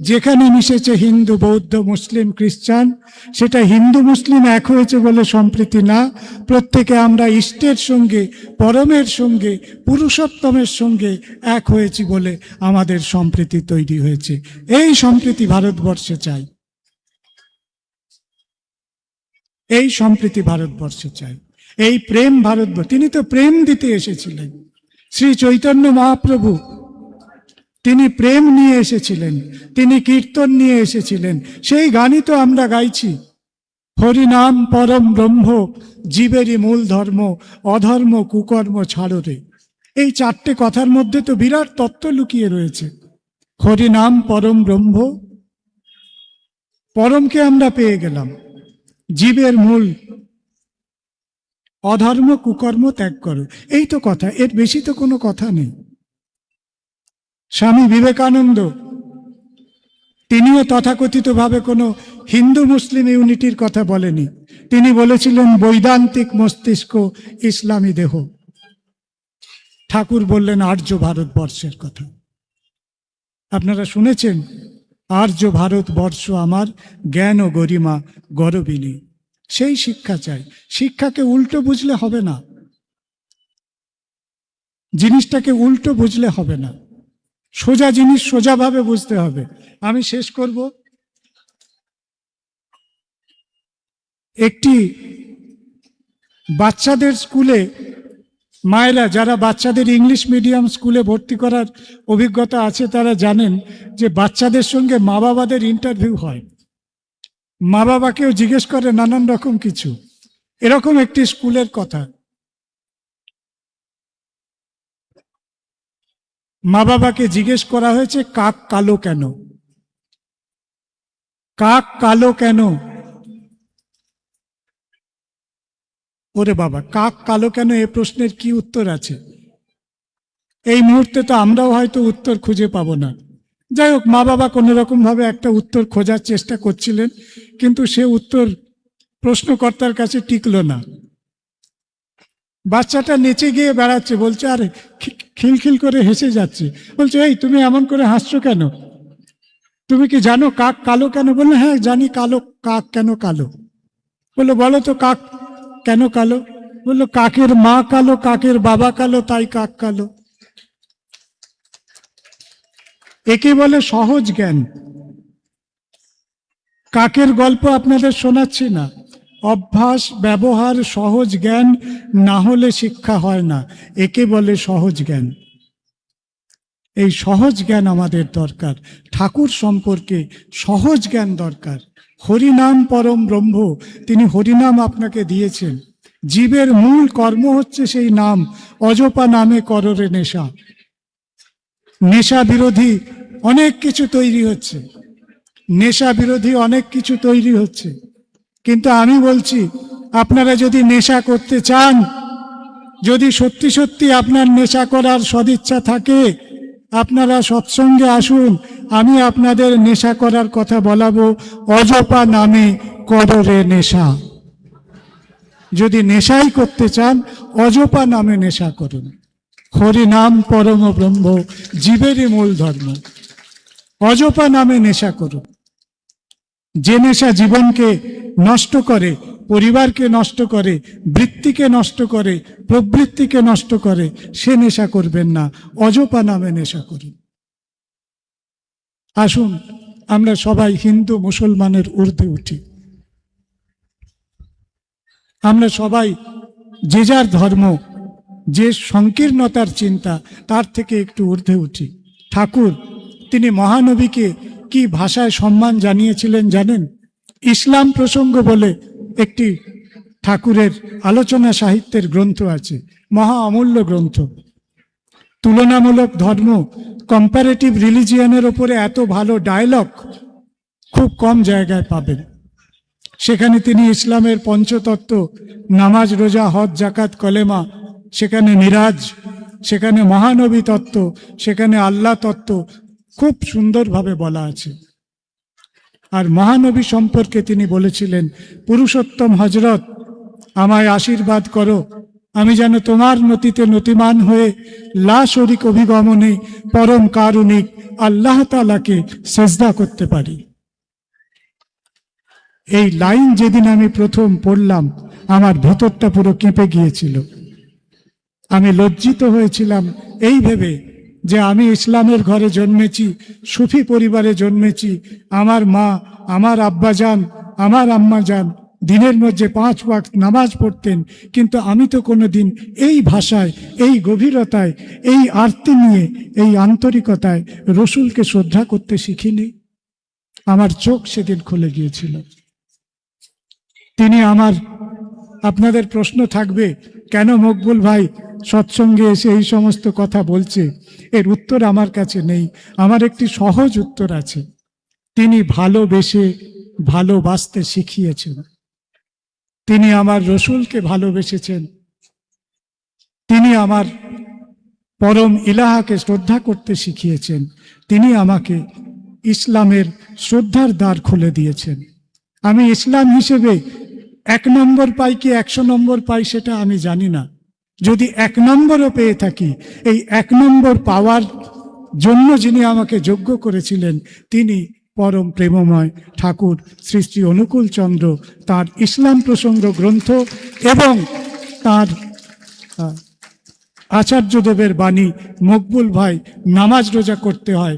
যেখানে মিশেছে হিন্দু বৌদ্ধ মুসলিম খ্রিস্টান, সেটা হিন্দু মুসলিম এক হয়েছে বলে সম্প্রীতি না। প্রত্যেকে আমরা ইষ্টের সঙ্গে, পরমের সঙ্গে, পুরুষোত্তমের সঙ্গে এক হয়েছি বলে আমাদের সম্প্রীতি তৈরি হয়েছে। এই সম্প্রীতি ভারতবর্ষে চাই, এই সম্প্রীতি ভারতবর্ষে চাই, এই প্রেম ভারতবর্ষ। তিনি তো প্রেম দিতে এসেছিলেন। শ্রী চৈতন্য মহাপ্রভু তিনি প্রেম নিয়ে এসেছিলেন, তিনি কীর্তন নিয়ে এসেছিলেন। সেই গানই তো আমরা গাইছি। হরিনাম পরম ব্রহ্ম, জীবেরই মূল ধর্ম, অধর্ম কুকর্ম ছাড়ো রে। এই চারটে কথার মধ্যে তো বিরাট তত্ত্ব লুকিয়ে রয়েছে। হরিনাম পরম ব্রহ্ম, পরমকে আমরা পেয়ে গেলাম, জীবের মূল, অধর্ম কুকর্ম ত্যাগ করো, এই তো কথা, এর বেশি তো কোনো কথা নেই। স্বামী বিবেকানন্দ তিনিও তথাকথিতভাবে কোনো হিন্দু মুসলিম ইউনিটির কথা বলেনি, তিনি বলেছিলেন বৈদান্তিক মস্তিষ্ক, ইসলামী দেহ। ঠাকুর বললেন আর্য ভারতবর্ষের কথা। আপনারা শুনেছেন, আর্য ভারতবর্ষ আমার, জ্ঞান ও গরিমা গরবিনী। সেই শিক্ষা চাই। শিক্ষাকে উল্টো বুঝলে হবে না, জিনিসটাকে উল্টো বুঝলে হবে না, সোজা জিনিস সোজাভাবে বুঝতে হবে। আমি শেষ করব, একটি বাচ্চাদের স্কুলে, মায়েরা যারা বাচ্চাদের ইংলিশ মিডিয়াম স্কুলে ভর্তি করার অভিজ্ঞতা আছে তারা জানেন যে বাচ্চাদের সঙ্গে মা বাবাদের ইন্টারভিউ হয়, মা বাবাকেও জিজ্ঞেস করে নানান রকম কিছু। এরকম একটি স্কুলের কথা, মা বাবাকে জিজ্ঞেস করা হয়েছে কাক কালো কেন, কাক কালো কেন। ওরে বাবা, কাক কালো কেন, এ প্রশ্নের কি উত্তর আছে? এই মুহূর্তে তো আমরাও হয়তো উত্তর খুঁজে পাবো না। যাই হোক, মা বাবা কোনো রকম ভাবে একটা উত্তর খোঁজার চেষ্টা করছিলেন, কিন্তু সে উত্তর প্রশ্নকর্তার কাছে টিকলো না। বাচ্চাটা নেচে গিয়ে বেড়াচ্ছে, বলছে, আরে খিলখিল করে হেসে যাচ্ছে, বলছে এই তুমি এমন করে হাসছো কেন, তুমি কি জানো কাক কালো কেন? বললো হ্যাঁ জানি, কালো, কাক কেন কালো? বললো বলো তো কাক কেন কালো? বললো কাকের মা কালো, কাকের বাবা কালো, তাই কাক কালো। একে বলে সহজ জ্ঞান। কাকের গল্প আপনাদের শোনাচ্ছি না, অভ্যাস ব্যবহার সহজ জ্ঞান না হলে শিক্ষা হয় না, একে বলে সহজ জ্ঞান। এই সহজ জ্ঞান আমাদের দরকার, ঠাকুর সম্পর্কে সহজ জ্ঞান দরকার। হরিনাম পরম ব্রহ্ম, তিনি হরিনাম আপনাকে দিয়েছেন, জীবের মূল কর্ম হচ্ছে সেই নাম, অজপা নামে কররে নেশা। নেশা বিরোধী অনেক কিছু তৈরি হচ্ছে, নেশা বিরোধী অনেক কিছু তৈরি হচ্ছে, কিন্তু আমি বলছি আপনারা যদি নেশা করতে চান, যদি সত্যি সত্যি আপনার নেশা করার সদিচ্ছা থাকে, আপনারা সৎসঙ্গে আসুন, আমি আপনাদের নেশা করার কথা বলাবো, অজপা নামে কররে নেশা। যদি নেশাই করতে চান, অজপা নামে নেশা করুন। হরিনাম পরম ব্রহ্ম, জীবেরই মূল ধর্ম, অজপা নামে নেশা করুন। যে নেশা জীবনকে নষ্ট করে, পরিবারকে নষ্ট করে, বৃত্তিকে নষ্ট করে, প্রবৃত্তিকে নষ্ট করে, সে নেশা করবেন না, অজপা নামে নেশা করুন। আসুন আমরা সবাই হিন্দু মুসলমানের ঊর্ধ্বে উঠি, আমরা সবাই যে যার ধর্ম, যে সংকীর্ণতার চিন্তা, তার থেকে একটু ঊর্ধ্বে উঠি। ঠাকুর তিনি মহানবীকে কি ভাষায় সম্মান জানিয়েছিলেন জানেন? ইসলাম প্রসঙ্গ বলে একটি ঠাকুরের আলোচনা সাহিত্যের গ্রন্থ আছে, মহা অমূল্য গ্রন্থ। তুলনামূলক ধর্ম, কম্পারেটিভ রিলিজিয়ানের ওপরে এত ভালো ডায়লগ খুব কম জায়গায় পাবেন। সেখানে তিনি ইসলামের পঞ্চতত্ত্ব, নামাজ রোজা হজ জাকাত কলেমা, সেখানে মিরাজ, সেখানে মহানবী তত্ত্ব, সেখানে আল্লাহ তত্ত্ব খুব সুন্দরভাবে বলা আছে। আর মহানবী সম্পর্কে তিনি বলেছিলেন, পুরুষোত্তম হজরত আমায় আশীর্বাদ করো, আমি যেন তোমার নতিতে নতিমান হয়ে লা শরিক অভিগমনে পরম কারুণিক আল্লাহ তাআলাকে সেজদা করতে পারি। এই লাইন যেদিন আমি প্রথম পড়লাম, আমার ভেতরটা পুরো কেঁপে গিয়েছিল। আমি লজ্জিত হয়েছিলাম এই ভেবে যে আমি ইসলামের ঘরে জন্মেছি, সুফি পরিবারে জন্মেছি, আমার মা, আমার আব্বাজান, আমার আম্মাজান দিনের মধ্যে 5 ওয়াক্ত নামাজ পড়তেন, কিন্তু আমি তো কোনোদিন এই ভাষায়, এই গভীরতায়, এই আরতি নিয়ে, এই আন্তরিকতায় রসুলকে শ্রদ্ধা করতে শিখিনি। আমার চোখ সেদিন খুলে গিয়েছিল। তিনি আপনাদের প্রশ্ন থাকবে কেন মকবুল ভাই সৎসঙ্গে এসে এই সমস্ত কথা বলছে, এর উত্তর আমার কাছে নেই। আমার একটি সহজ উত্তর আছে। তিনি ভালোবেসে ভালোবাসতে শিখিয়েছেন। তিনি আমার রসুলকে ভালোবেসেছেন। তিনি আমার পরম ইলাহাকে শ্রদ্ধা করতে শিখিয়েছেন। তিনি আমাকে ইসলামের শ্রদ্ধার দ্বার খুলে দিয়েছেন। আমি ইসলাম হিসেবে 1 নম্বর পাই কি 100 নম্বর পাই সেটা আমি জানি না। যদি 1 নম্বরও পেয়ে থাকি, এই 1 নম্বর পাওয়ার জন্য যিনি আমাকে যোগ্য করেছিলেন তিনি পরম প্রেমময় ঠাকুর শ্রী শ্রী অনুকূল চন্দ্র। তাঁর ইসলাম প্রসঙ্গ গ্রন্থ এবং তাঁর আচার্যদেবের বাণী, মকবুল ভাই নামাজ রোজা করতে হয়,